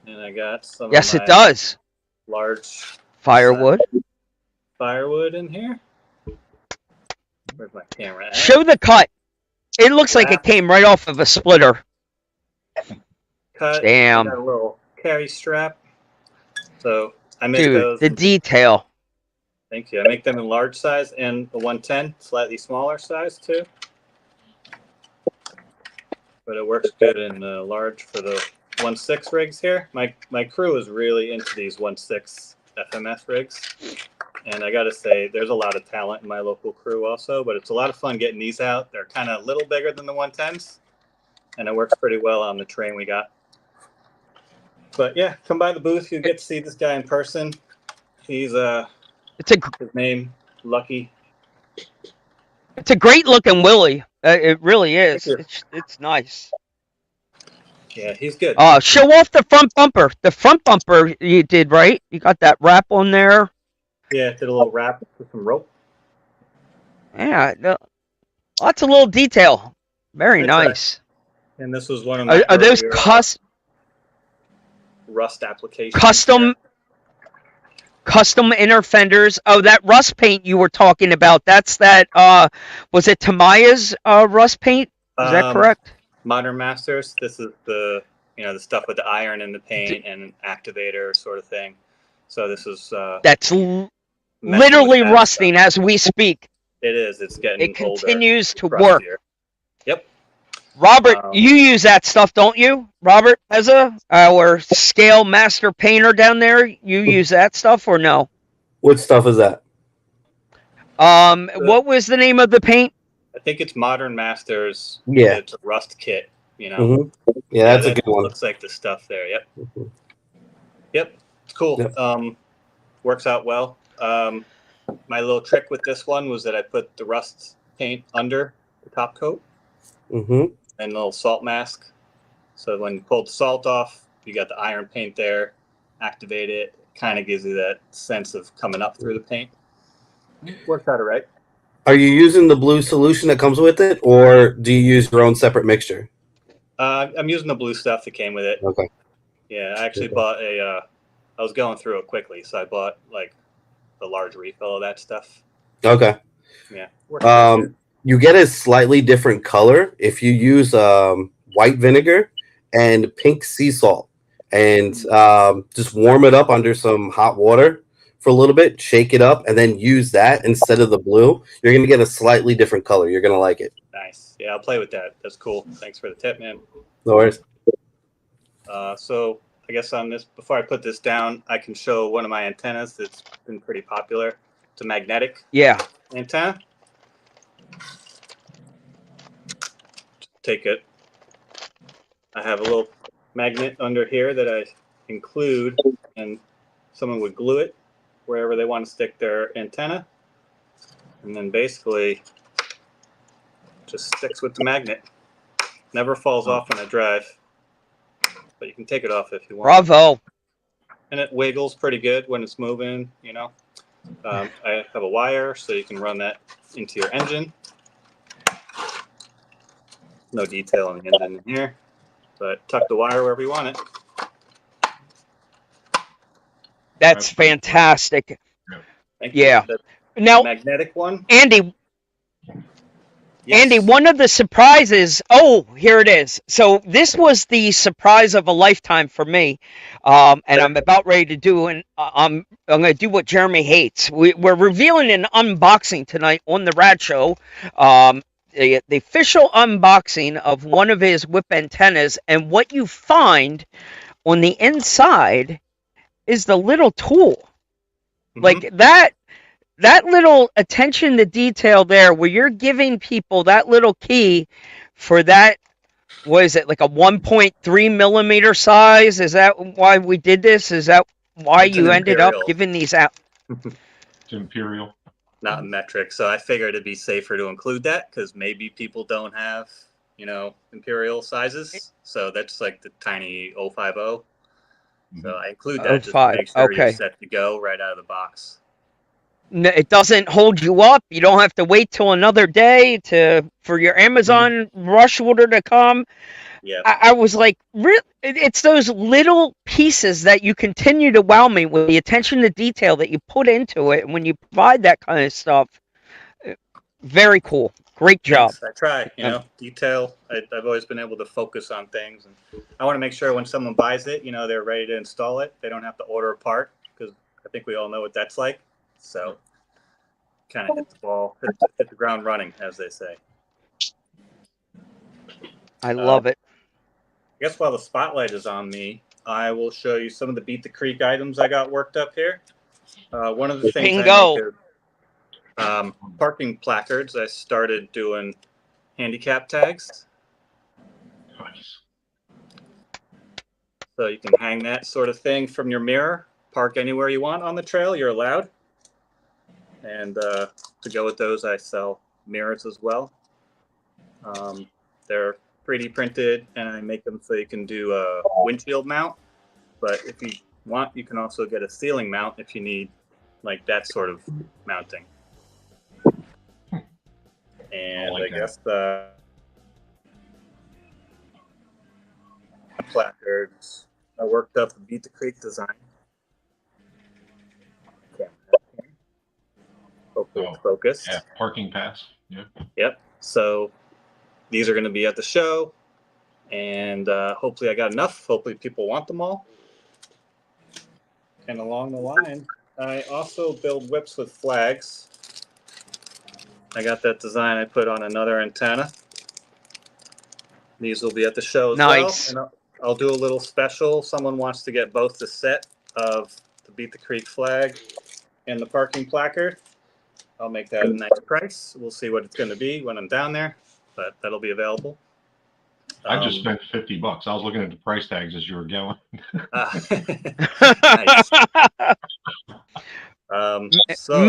And I got some Yes, of it my does. large Firewood. firewood in here. Where's my camera at? Show the cut. It looks like it Wrap. came right off of a splitter. Cut. Damn. Got a little carry strap. So I make Dude, those. the detail. Thank you. I make them in large size and the 110, slightly smaller size too. But it works good in large for the 1.6 rigs here. My crew is really into these 1.6 FMS rigs. And I got to say, there's a lot of talent in my local crew also, but it's a lot of fun getting these out. They're kind of a little bigger than the 110s, and it works pretty well on the terrain we got. But yeah, come by the booth. You get to see this guy in person. He's his name, Lucky. It's a great looking Willie. It really is. Thank It's nice. Yeah, he's good. Show off the front bumper. The front bumper you did, right? You got that wrap on there. Yeah, did a little wrap with some rope. Yeah, lots of little detail. Very It's nice. And this was one of my Are those earlier, rust applications. custom inner fenders? Oh, that rust paint you were talking about. That's that. Was it Tamaya's rust paint? Is that correct? Modern Masters. This is the the stuff with the iron and the paint and an activator sort of thing. So this is That's literally rusting as we speak. It is. It's getting It continues to older, work. crustier. Yep. Robert, you use that stuff, don't you? Robert Pezza, our scale master painter down there, you use that stuff or no? What stuff is that? What was the name of the paint? I think it's Modern Masters. Yeah. It's a rust kit. Mhm. Yeah, that's a good one. Looks like the stuff there. Yep. Yep. It's cool. Yep. Works out well. My little trick with this one was that I put the rust paint under the top coat Mm-hmm. and a little salt mask. So when you pull the salt off, you got the iron paint there. Activate it. Kind of gives you that sense of coming up through the paint. Works out all right. Are you using the blue solution that comes with it, or do you use your own separate mixture? I'm using the blue stuff that came with it. Okay. Yeah, I actually Okay. bought I was going through it quickly, so I bought like the large refill of that stuff. Okay. Yeah. Works pretty good. You get a slightly different color if you use white vinegar and pink sea salt, and just warm it up under some hot water for a little bit, shake it up, and then use that instead of the blue. You're going to get a slightly different color. You're going to like it. Nice. Yeah, I'll play with that. That's cool. Thanks for the tip, man. No worries. So I guess on this, before I put this down, I can show one of my antennas that's been pretty popular. It's a magnetic antenna. Take it. I have a little magnet under here that I include, and someone would glue it wherever they want to stick their antenna. And then basically just sticks with the magnet. Never falls off when I drive. But you can take it off if you want. Bravo. And it wiggles pretty good when it's moving, I have a wire, so you can run that into your engine. No detail on the engine in here, but tuck the wire wherever you want it. That's fantastic. Thank you. Yeah. The Now, magnetic one. Andy, Andy, Yes. one of the surprises. Oh, here it is. So this was the surprise of a lifetime for me, and I'm about ready to do. And I'm going to do what Jeremy hates. We're revealing an unboxing tonight on the Rad Show. The official unboxing of one of his whip antennas, and what you find on the inside is the little tool, like that little attention to detail there, where you're giving people that little key for that. What is it, like a 1.3 millimeter size? Is that why we did this? Is that why It's an you ended up imperial, giving these out? It's Imperial. not a metric. So I figured it'd be safer to include that because maybe people don't have, imperial sizes. So that's like the tiny 050. So I include Oh, that just to 05. make sure you're Okay. set to go right out of the box. It doesn't hold you up. You don't have to wait till another day for your Amazon rush order to come. Yeah. I was like, it's those little pieces that you continue to wow me with, the attention to detail that you put into it. And when you provide that kind of stuff, very cool. Great job. Thanks. I try, detail. I've always been able to focus on things. And I want to make sure when someone buys it, they're ready to install it. They don't have to order a part because I think we all know what that's like. So kind of hit the ball, hit the ground running, as they say. I love it. I guess while the spotlight is on me, I will show you some of the Beat the Creek items I got worked up here. One of the things I make Bingo. is parking placards. I started doing handicap tags. Nice. So you can hang that sort of thing from your mirror, park anywhere you want on the trail, you're allowed. And to go with those, I sell mirrors as well. They're 3D printed, and I make them so you can do a windshield mount. But if you want, you can also get a ceiling mount if you need like that sort of mounting. And I guess placards, I worked up the Beat the Creek design. Hopefully it's focused. Yeah, parking pass. Yeah. Yep. So these are going to be at the show, and hopefully I got enough. Hopefully people want them all. And along the line, I also build whips with flags. I got that design I put on another antenna. These will be at the show as Nice. well. And I'll do a little special. Someone wants to get both the set of the Beat the Creek flag and the parking placard. I'll make that a nice price. We'll see what it's going to be when I'm down there, but that'll be available. I just spent $50. I was looking at the price tags as you were going. Nice. So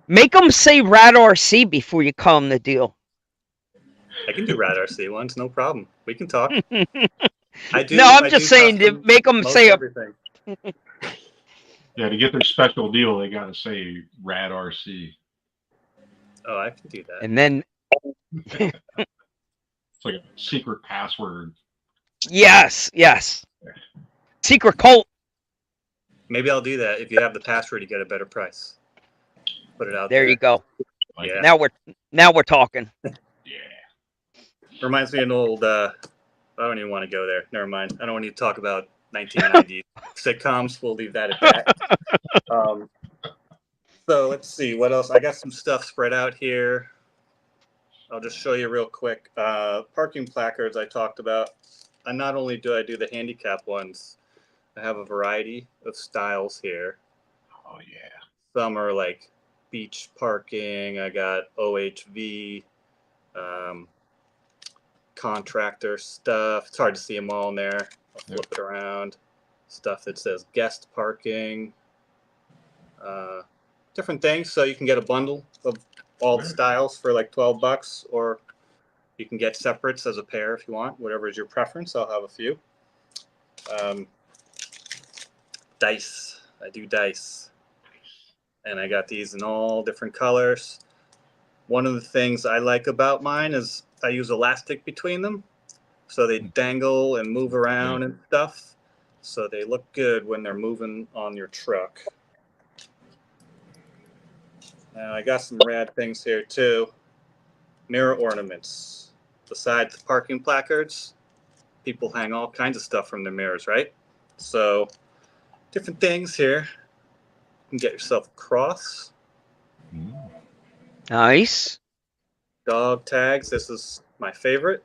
Make them say Rad RC before you call them the deal. I can do Rad RC ones, no problem. We can talk. I do. No, I'm just saying to make them say everything. Yeah, to get their special deal, they got to say Rad RC. Oh, I can do that. And then It's like a secret password. yes. Secret cult. Maybe I'll do that. If you have the password, you get a better price. Put it out there. There you go. Yeah. Now we're talking. Yeah. Reminds me of an old. I don't even want to go there. Never mind. I don't want to talk about 1990 sitcoms. We'll leave that at that. So let's see what else. I got some stuff spread out here. I'll just show you real quick. Parking placards I talked about. And not only do I do the handicap ones, I have a variety of styles here. Oh yeah. Some are like beach parking. I got OHV, contractor stuff. It's hard to see them all in there. I'll flip it around. Stuff that says guest parking. Different things. So you can get a bundle of all the styles for like $12, or you can get separates as a pair if you want. Whatever is your preference. I'll have a few. Dice. I do dice. And I got these in all different colors. One of the things I like about mine is I use elastic between them, so they dangle and move around and stuff. So they look good when they're moving on your truck. Now I got some rad things here too. mirror ornaments. Besides the parking placards, people hang all kinds of stuff from their mirrors, right? So, different things here. You can get yourself a cross. Nice. Dog tags. This is my favorite.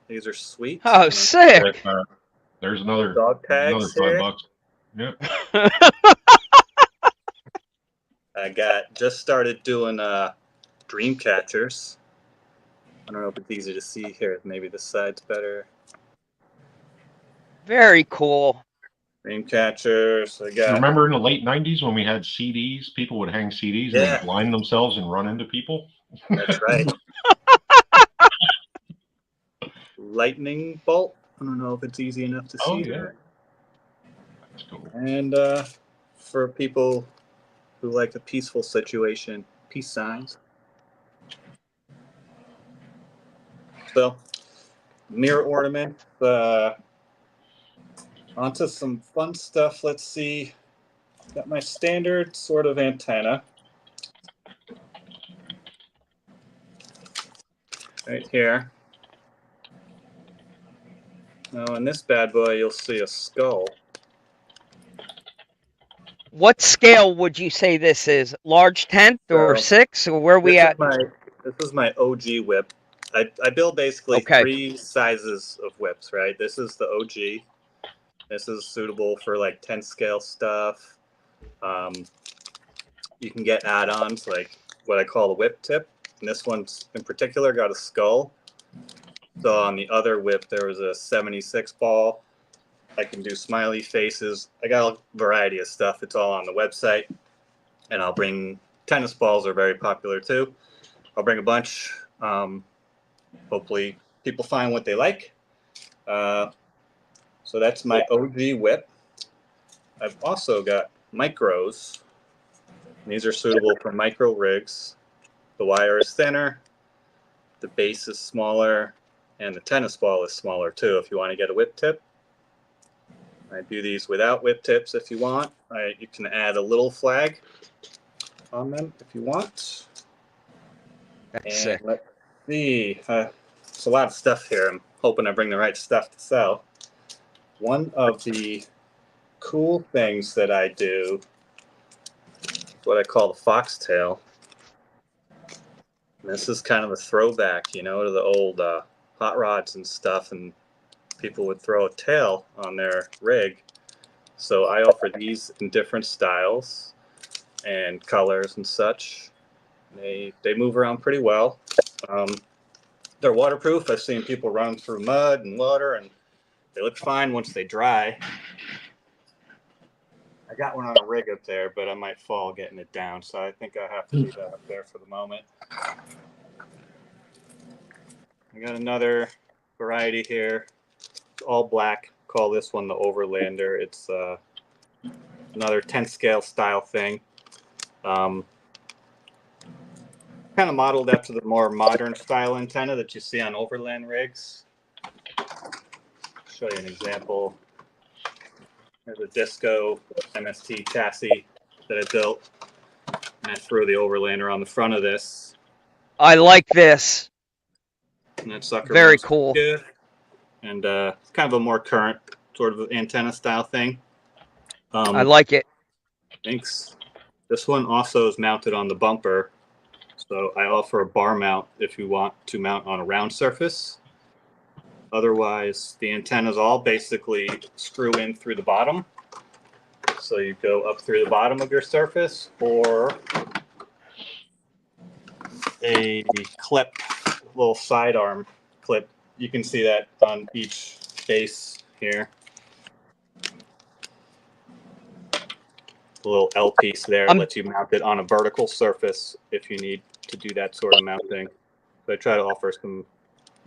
These are sweet. Oh, sick. There's another Dog tags here. $5. Yep. I just started doing dream catchers. I don't know if it's easy to see here. Maybe this side's better. Very cool. Dream catchers. I got. Remember in the late '90s when we had CDs? People would hang CDs and they'd blind themselves and run into people. That's right. Lightning bolt. I don't know if it's easy enough to see there. That's cool. And for people who like a peaceful situation, peace signs. So, mirror ornament. Onto some fun stuff. Let's see. Got my standard sort of antenna. Right here. Now in this bad boy, you'll see a skull. What scale would you say this is? Large 10th or 6? Or where are we at? This is my OG whip. I build basically 3 sizes of whips, right? This is the OG. This is suitable for like 10 scale stuff. You can get add-ons like what I call the whip tip. And this one in particular got a skull. So on the other whip, there was a 76 ball. I can do smiley faces. I got a variety of stuff. It's all on the website. And I'll bring tennis balls are very popular too. I'll bring a bunch. Hopefully people find what they like. So that's my OG whip. I've also got micros. These are suitable for micro rigs. The wire is thinner, the base is smaller, and the tennis ball is smaller too if you want to get a whip tip. I do these without whip tips if you want. You can add a little flag on them if you want. That's sick. Let's see. It's a lot of stuff here. I'm hoping I bring the right stuff to sell. One of the cool things that I do is what I call the foxtail. And this is kind of a throwback, you know, to the old hot rods and stuff, and people would throw a tail on their rig. So I offer these in different styles and colors and such. They move around pretty well. They're waterproof. I've seen people run through mud and water, and they look fine once they dry. I got one on a rig up there, but I might fall getting it down, so I think I have to leave that up there for the moment. I got another variety here. It's all black. Call this one the Overlander. It's another 10 scale style thing. Kind of modeled after the more modern style antenna that you see on overland rigs. Show you an example. There's a Disco MST chassis that I built, and I threw the Overlander on the front of this. I like this. And that sucker very runs cool. good. And it's kind of a more current sort of antenna style thing. I like it. Thanks. This one also is mounted on the bumper. So I offer a bar mount if you want to mount on a round surface. Otherwise, the antennas all basically screw in through the bottom. So you go up through the bottom of your surface, or a clip, little sidearm clip. You can see that on each base here. The little L piece there lets you mount it on a vertical surface if you need to do that sort of mounting. So I try to offer some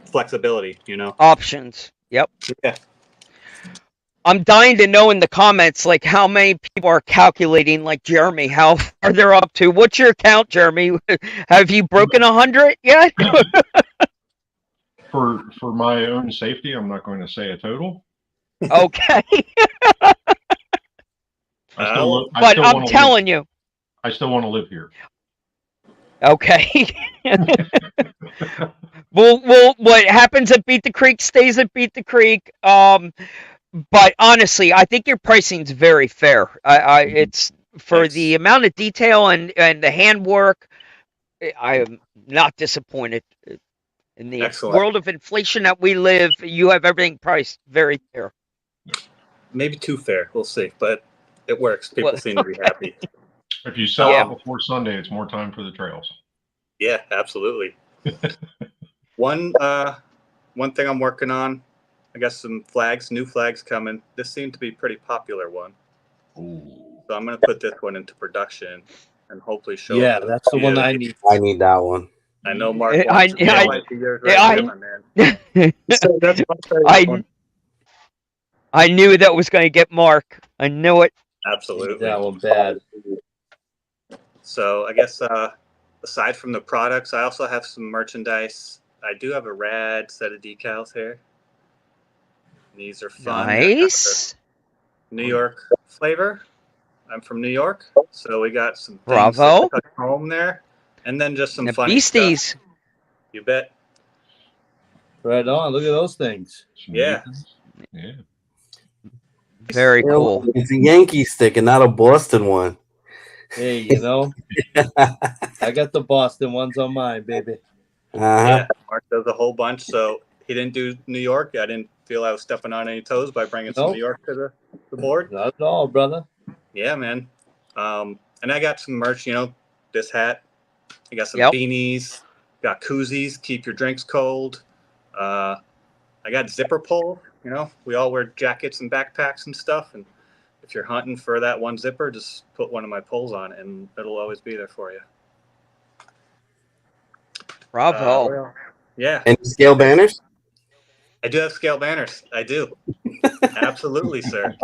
flexibility, you know. Options. Yep. Yeah. I'm dying to know in the comments, like, how many people are calculating, like Jeremy, how far they're up to. What's your count, Jeremy? Have you broken 100 yet? For my own safety, I'm not going to say a total. Okay. I I'm telling you. I still want to live here. Okay. Well, what happens at Beat the Creek stays at Beat the Creek. But honestly, I think your pricing's very fair. It's for Thanks. the amount of detail and the handwork. I am not disappointed. In the Excellent. world of inflation that we live, you have everything priced very fair. Maybe too fair. We'll see, but it works. People Well, seem to be happy. If you sell Yeah. out before Sunday, it's more time for the trails. Yeah, absolutely. One thing I'm working on, I got some flags, new flags coming. This seemed to be a pretty popular one. Ooh. So I'm going to put this one into production and hopefully show Yeah, it to that's the one you. I need. I need that one. I know Mark I- wants to. I- That might be yours right I- there, my man. So that's my favorite one. I knew that was going to get Mark. I knew it. Absolutely. That one bad. So I guess aside from the products, I also have some merchandise. I do have a rad set of decals here. These are fun. They're kind of Nice. a New York flavor. I'm from New York, so we got some things Bravo. to touch home there, and then just some The funny stuff. beasties. You bet. Right on. Look at those things. Yeah. Yeah. Very cool. It's a Yankee stick and not a Boston one. Hey, I got the Boston ones on mine, baby. Yeah, Mark does a whole bunch. So he didn't do New York. I didn't feel I was stepping on any toes by bringing some Nope. New York to the board. Not at all, brother. Yeah, man. And I got some merch, this hat. I got some Yep. beanies, got koozies, keep your drinks cold. I got zipper pull, we all wear jackets and backpacks and stuff. And if you're hunting for that one zipper, just put one of my pulls on it and it'll always be there for you. Bravo. Yeah. Any scale banners? I do have scale banners. I do. Absolutely, sir.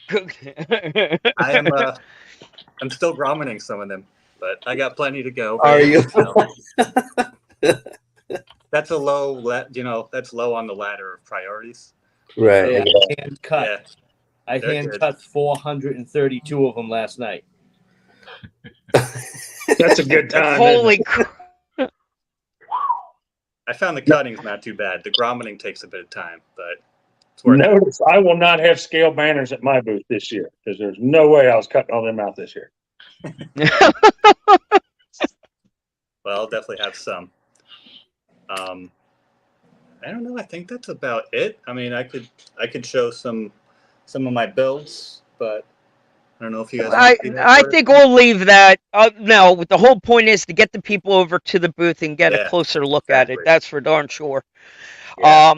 I am I'm still grommeting some of them, but I got plenty to go. Are you? That's a low, that's low on the ladder of priorities. Right. Yeah, hand cut. Yeah. I They're hand good. cut 432 of them last night. That's a good time. Holy crap. I found the cutting's not too bad. The grommeting takes a bit of time, but it's worth it. Notice I will not have scale banners at my booth this year because there's no way I was cutting all them out this year. Well, I'll definitely have some. I don't know. I think that's about it. I mean, I could show some of my builds, but I don't know if you guys. I think we'll leave that. No, the whole point is to get the people over to the booth and get a Yeah, closer look at it. exactly. That's for darn sure. Yeah.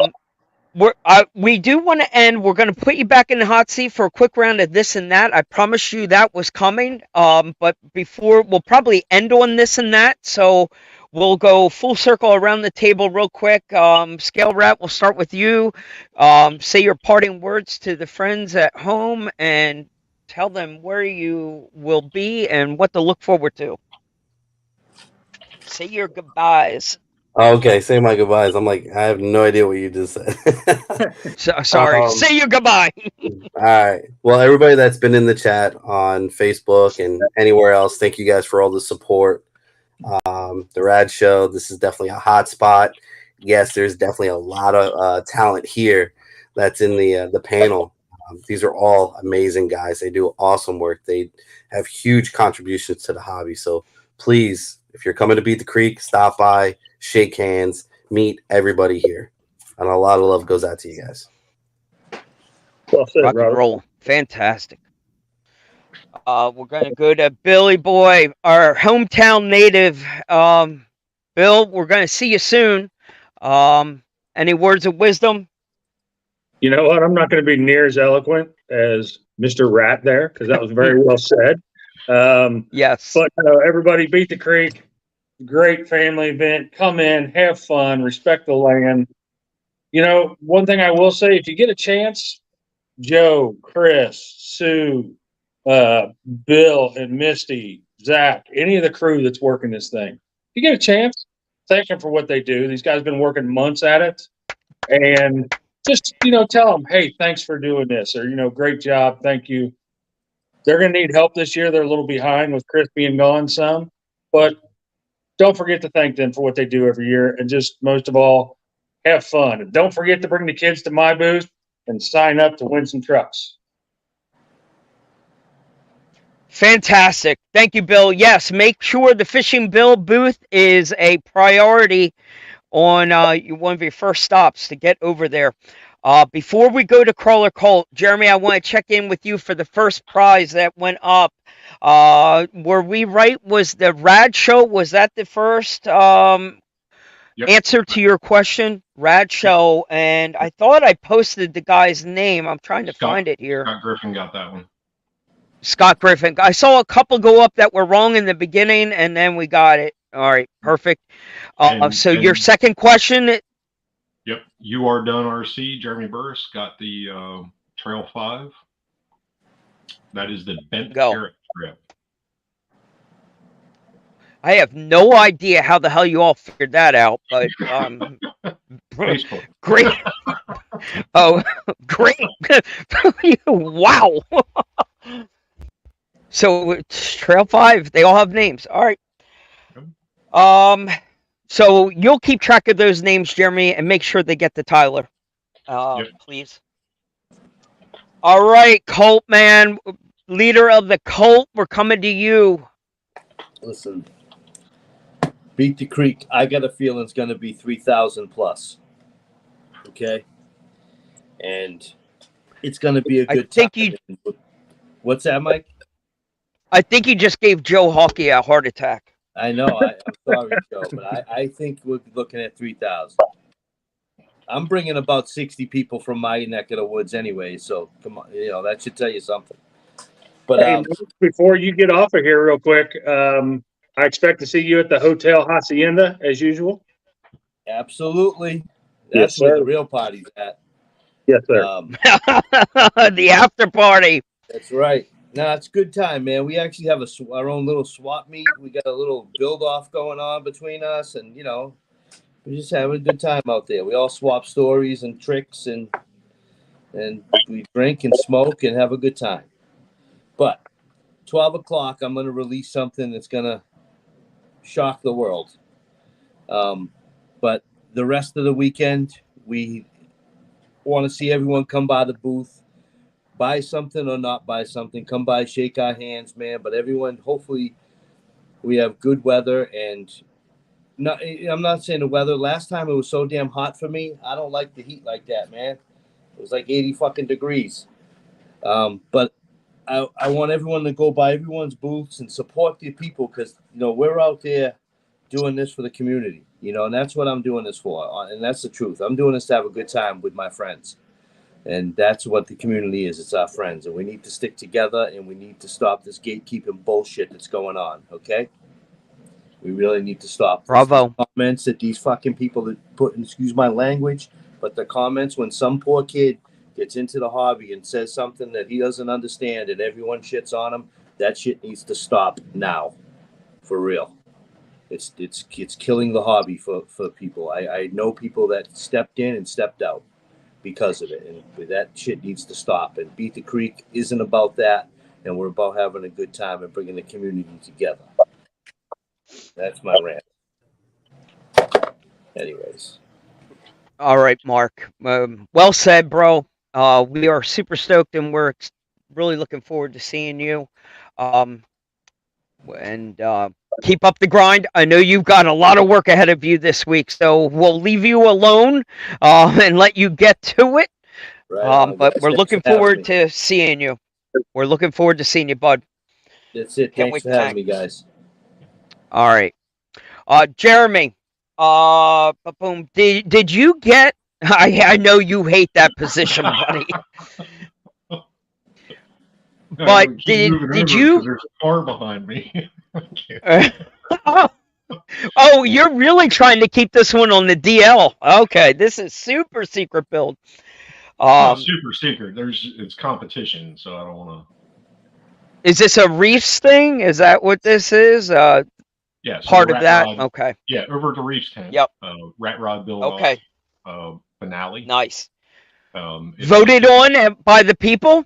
We do want to end. We're going to put you back in the hot seat for a quick round of this and that. I promise you that was coming. But before, we'll probably end on this and that. So we'll go full circle around the table real quick. Scale Rat, we'll start with you. Say your parting words to the friends at home and tell them where you will be and what to look forward to. Say your goodbyes. Okay, say my goodbyes. I'm like, I have no idea what you just said. Sorry. Say your goodbye. All right. Well, everybody that's been in the chat on Facebook and anywhere else, thank you guys for all the support. The Rad Show, this is definitely a hot spot. Yes, there's definitely a lot of talent here that's in the panel. These are all amazing guys. They do awesome work. They have huge contributions to the hobby. So please, if you're coming to Beat the Creek, stop by, shake hands, meet everybody here. And a lot of love goes out to you guys. Well said, Rock and Robert. roll. Fantastic. We're going to go to Billy Boy, our hometown native. Bill, we're going to see you soon. Any words of wisdom? You know what? I'm not going to be near as eloquent as Mr. Rat there because that was very well said. Yes. But everybody, Beat the Creek. Great family event. Come in, have fun, respect the land. One thing I will say, if you get a chance, Joe, Chris, Sue, Bill, and Misty, Zach, any of the crew that's working this thing, if you get a chance, thank them for what they do. These guys have been working months at it. And just, tell them, hey, thanks for doing this. Or, great job. Thank you. They're going to need help this year. They're a little behind with Chris being gone some. But don't forget to thank them for what they do every year, and just most of all, have fun. And don't forget to bring the kids to my booth and sign up to win some trucks. Fantastic. Thank you, Bill. Yes, make sure the Fishing Bill booth is a priority on one of your first stops to get over there. Before we go to Crawler Colt, Jeremy, I want to check in with you for the first prize that went up. Were we right? Was the Rad Show, was that the first Yep. answer to your question? Rad Show, and I thought I posted the guy's name. I'm trying to find it here. Scott Griffin got that one. Scott Griffin. I saw a couple go up that were wrong in the beginning, and then we got it. All right, perfect. So your second question. Yep, You Are Done RC. Jeremy Burris got the Trail 5. That is the bent carrot strip. I have no idea how the hell you all figured that out, but Facebook. Great. Oh, great. Wow. So it's Trail 5, they all have names. All right. So you'll keep track of those names, Jeremy, and make sure they get to Tyler. Please. All right, Colt, man. Leader of the Colt, we're coming to you. Listen, Beat the Creek, I got a feeling it's going to be 3,000 plus. Okay? And it's going to be a good time. What's that, Mike? I think you just gave Joe Hockey a heart attack. I know. I'm sorry, Joe, but I think we're looking at 3,000. I'm bringing about 60 people from my neck of the woods anyway, so come on, that should tell you something. But hey, before you get off of here real quick, I expect to see you at the Hotel Hacienda as usual. Absolutely. That's where the real party's at. Yes, sir. The after party. That's right. No, it's a good time, man. We actually have our own little swap meet. We got a little build-off going on between us, and, we're just having a good time out there. We all swap stories and tricks, and we drink and smoke and have a good time. But 12 o'clock, I'm going to release something that's going to shock the world. But the rest of the weekend, we want to see everyone come by the booth. Buy something or not buy something. Come by, shake our hands, man. But everyone, hopefully, we have good weather. And I'm not saying the weather. Last time it was so damn hot for me. I don't like the heat like that, man. It was like 80 fucking degrees. But I want everyone to go by everyone's booths and support the people because, we're out there doing this for the community, and that's what I'm doing this for. And that's the truth. I'm doing this to have a good time with my friends. And that's what the community is. It's our friends. And we need to stick together and we need to stop this gatekeeping bullshit that's going on. Okay? We really need to stop. Bravo. Comments that these fucking people that put, excuse my language, but the comments when some poor kid gets into the hobby and says something that he doesn't understand and everyone shits on him, that shit needs to stop now. For real. It's killing the hobby for people. I know people that stepped in and stepped out because of it, and that shit needs to stop. And Beat the Creek isn't about that, and we're about having a good time and bringing the community together. That's my rant. Anyways. All right, Mark. Well said, bro. We are super stoked, and we're really looking forward to seeing you. And keep up the grind. I know you've got a lot of work ahead of you this week, so we'll leave you alone and let you get to it. Right but we're looking forward to seeing you. We're looking forward to seeing you, bud. That's it. Thanks for having me, guys. All right. Jeremy, boom. Did you get? I know you hate that position, buddy. But did you? There's a car behind me. Oh, you're really trying to keep this one on the DL. Okay, this is super secret build. Super secret. It's competition, so I don't want to. Is this a Reefs thing? Is that what this is? Yeah, so part of that. Rod, okay. Yeah, over at the Reefs tent. Yep. Rat Rod build. Okay. Finale. Nice. Voted on by the people.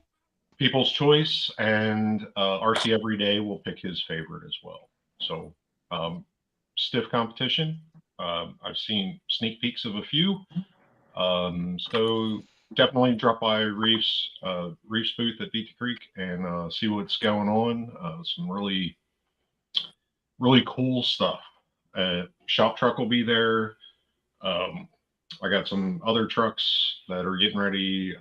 People's choice, and RC Every Day will pick his favorite as well. So stiff competition. I've seen sneak peeks of a few. So definitely drop by Reef's booth at Beat the Creek and see what's going on. Some really cool stuff. Shop truck will be there. I got some other trucks that are getting ready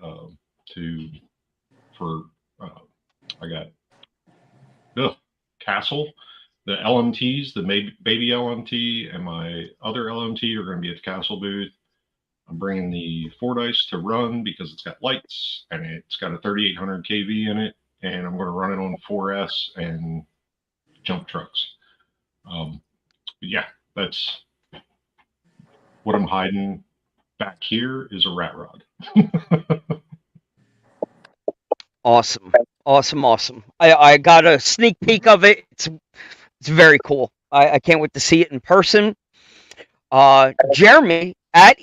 I got Castle, the LMTs, the baby LMT, and my other LMT are going to be at the Castle booth. I'm bringing the Fordyce to run because it's got lights and it's got a 3800 kV in it, and I'm going to run it on 4S and jump trucks. Yeah, that's what I'm hiding back here is a rat rod. Awesome. I got a sneak peek of it. It's very cool. I can't wait to see it in person. Jeremy at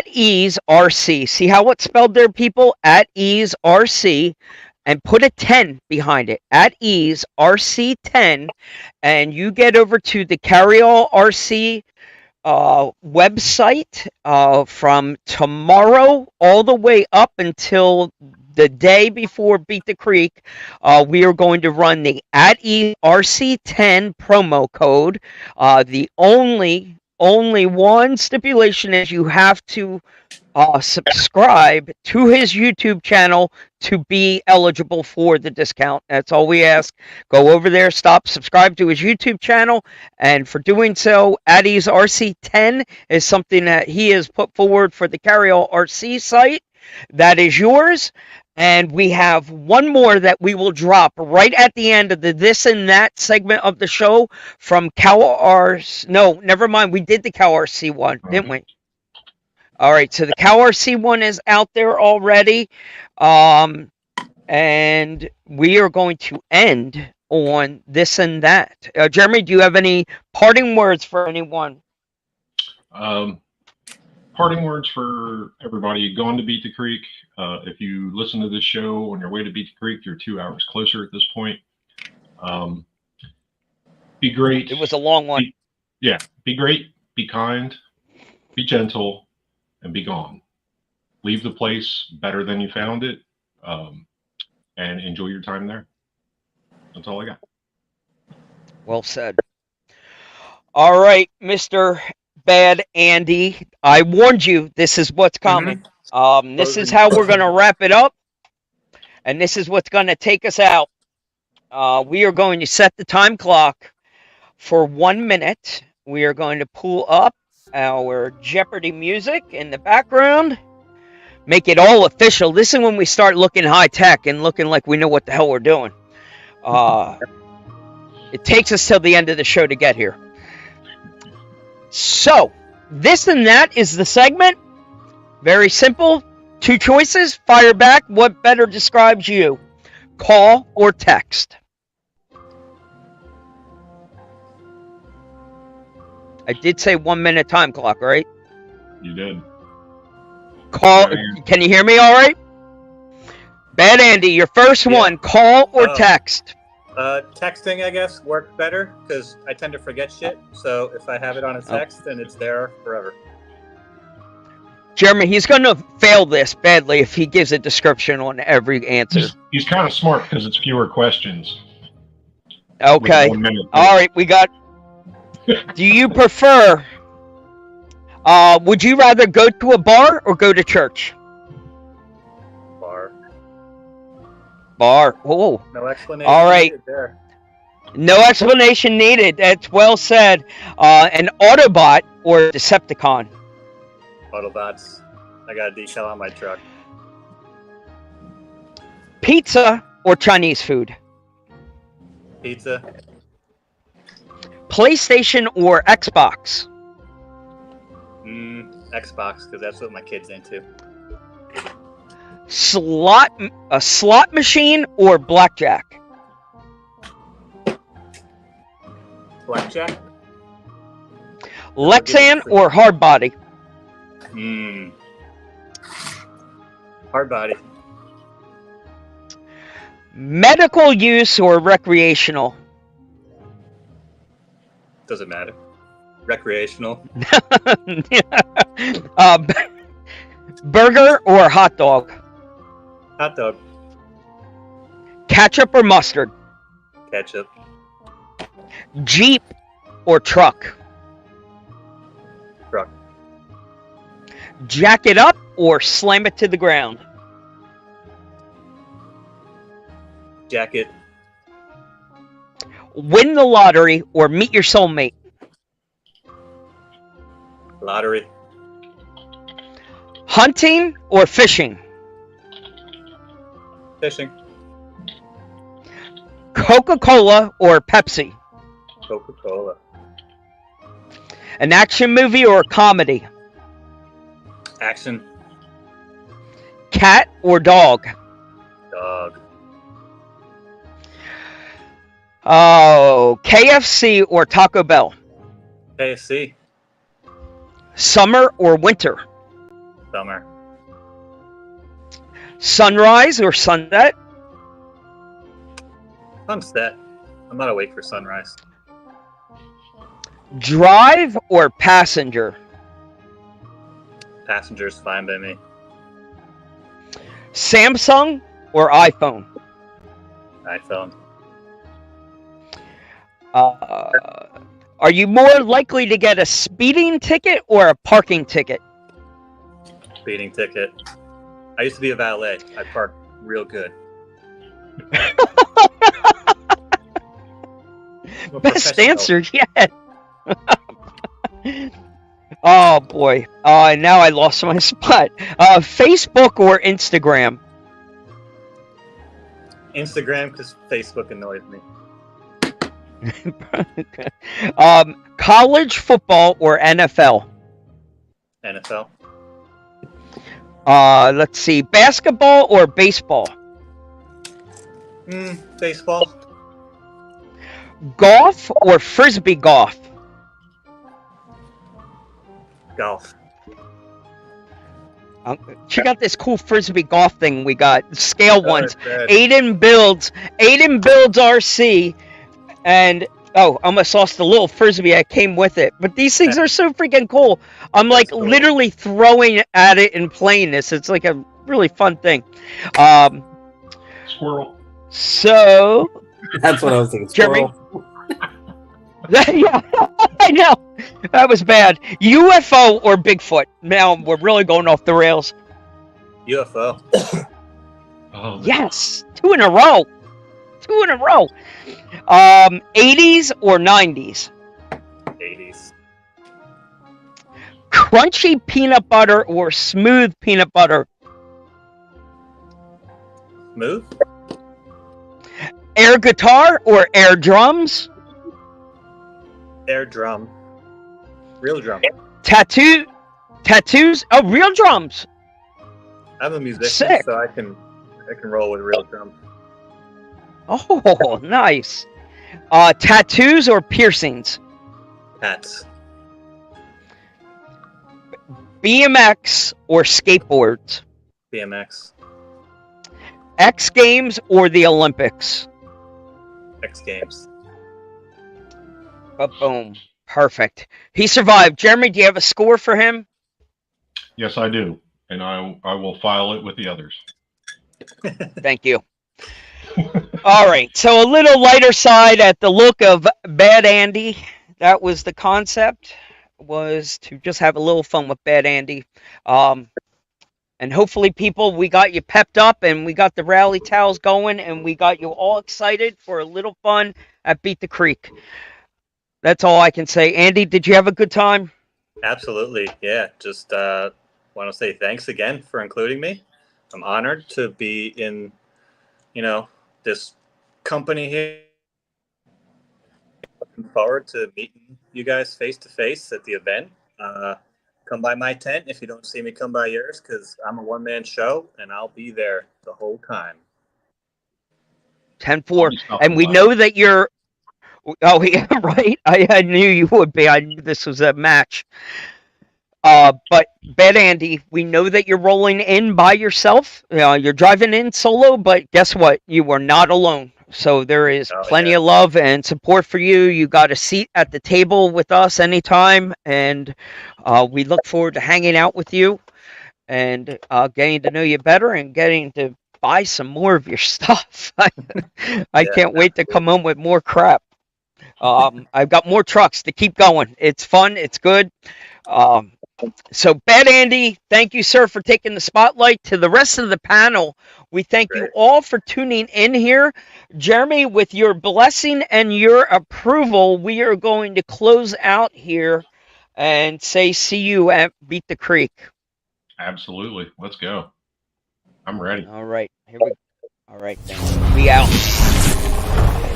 ease RC. See how it's spelled there, people? At ease RC, and put a 10 behind it. At ease RC 10, and you get over to the Carryall RC website from tomorrow all the way up until the day before Beat the Creek. We are going to run the at ease RC 10 promo code. The only one stipulation is you have to subscribe to his YouTube channel to be eligible for the discount. That's all we ask. Go over there, subscribe to his YouTube channel, and for doing so, Addie's RC10 is something that he has put forward for the Carryall RC site. That is yours. And we have one more that we will drop right at the end of the this and that segment of the show from CalRC. No, never mind. We did the CalRC one, didn't we? All right. So the CalRC one is out there already. And we are going to end on this and that. Jeremy, do you have any parting words for anyone? Parting words for everybody going to Beat the Creek. If you listen to this show on your way to Beat the Creek, you're 2 hours closer at this point. Be great. It was a long one. Be great, be kind, be gentle, and be gone. Leave the place better than you found it, and enjoy your time there. That's all I got. Well said. All right, Mr. Bad Andy, I warned you this is what's coming. This is how we're going to wrap it up, and this is what's going to take us out. We are going to set the time clock for 1 minute. We are going to pull up our Jeopardy music in the background, make it all official. This is when we start looking high tech and looking like we know what the hell we're doing. It takes us till the end of the show to get here. So, this and that is the segment. Very simple. 2 choices. Fire back. What better describes you? Call or text? I did say 1 minute time clock, right? You did. Call. Can you hear me all right? Bad Andy, your first one. Call or text? Texting, I guess, worked better because I tend to forget shit. So if I have it on a text, then it's there forever. Jeremy, he's going to fail this badly if he gives a description on every answer. He's kind of smart because it's fewer questions. Okay. All right, we got... Do you prefer... would you rather go to a bar or go to church? Bar. Whoa. No explanation. All right. There. No explanation needed. That's well said. An Autobot or Decepticon? Autobots. I got a decal on my truck. Pizza or Chinese food? Pizza. PlayStation or Xbox? Xbox, because that's what my kid's into. A slot machine or blackjack? Blackjack. Lexan or hard body? Hard body. Medical use or recreational? Doesn't matter. Recreational. um, burger or hot dog? Hot dog. Ketchup or mustard? Ketchup. Jeep or truck? Truck. Jack it up or slam it to the ground? Jacket. Win the lottery or meet your soulmate? Lottery. Hunting or fishing? Fishing. Coca-Cola or Pepsi? Coca-Cola. An action movie or a comedy? Action. Cat or dog? Dog. Oh, KFC or Taco Bell? KFC. Summer or winter? Summer. Sunrise or sunset? Sunset. I'm not awake for sunrise. Drive or passenger? Passenger's fine by me. Samsung or iPhone? iPhone. Are you more likely to get a speeding ticket or a parking ticket? Speeding ticket. I used to be a valet. I parked real good. I'm a Best professional. answer yet. Oh boy. Now I lost my spot. Facebook or Instagram? Instagram, because Facebook annoys me. College football or NFL? NFL. Let's see. Basketball or baseball? Baseball. Golf or frisbee golf? Golf. Check out this cool frisbee golf thing we got. Scale ones. Good. Aiden builds RC, and I almost lost the little frisbee that came with it. But these things are so freaking cool. I'm like That's cool. literally throwing at it and playing this. It's like a really fun thing. Squirrel. So that's what I was thinking. Jeremy? Squirrel. Yeah, I know. That was bad. UFO or Bigfoot? Now we're really going off the rails. UFO. Oh, Yes, 2 in a row. 2 in a row. 80s or 90s? 80s. Crunchy peanut butter or smooth peanut butter? Smooth. Air guitar or air drums? Air drum. Real drum. Tattoos? Oh, real drums. I'm a musician, Sick. so I can roll with real drums. Oh, nice. Tattoos or piercings? Hats. BMX or skateboards? BMX. X Games or the Olympics? X Games. Boom. Perfect. He survived. Jeremy, do you have a score for him? yes, I do, and I will file it with the others. Thank you. All right. So a little lighter side at the look of Bad Andy. That was the concept, was to just have a little fun with Bad Andy. And hopefully, people, we got you pepped up and we got the rally towels going and we got you all excited for a little fun at Beat the Creek. That's all I can say. Andy, did you have a good time? Absolutely. Yeah. Just want to say thanks again for including me. I'm honored to be in, this company here. Looking forward to meeting you guys face to face at the event. Come by my tent if you don't see me. Come by yours, because I'm a one-man show and I'll be there the whole time. 10-4. And we know that you're. Oh, yeah, right. I knew you would be. I knew this was a match. But Bad Andy, we know that you're rolling in by yourself. You're driving in solo, but guess what? You are not alone. So there is Oh, plenty yeah. of love and support for you. You got a seat at the table with us anytime, and we look forward to hanging out with you and getting to know you better and getting to buy some more of your stuff. I Yeah, can't wait to come home with more crap. I've got more trucks to keep going. It's fun. It's good. Um, so, Bad Andy, thank you, sir, for taking the spotlight. To the rest of the panel, we thank you Great. all for tuning in here. Jeremy, with your blessing and your approval, we are going to close out here and say, see you at Beat the Creek. Absolutely. Let's go. I'm ready. All right. Here we go. All right, then. We out.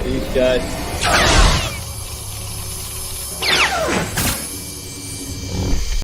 Peace, guys.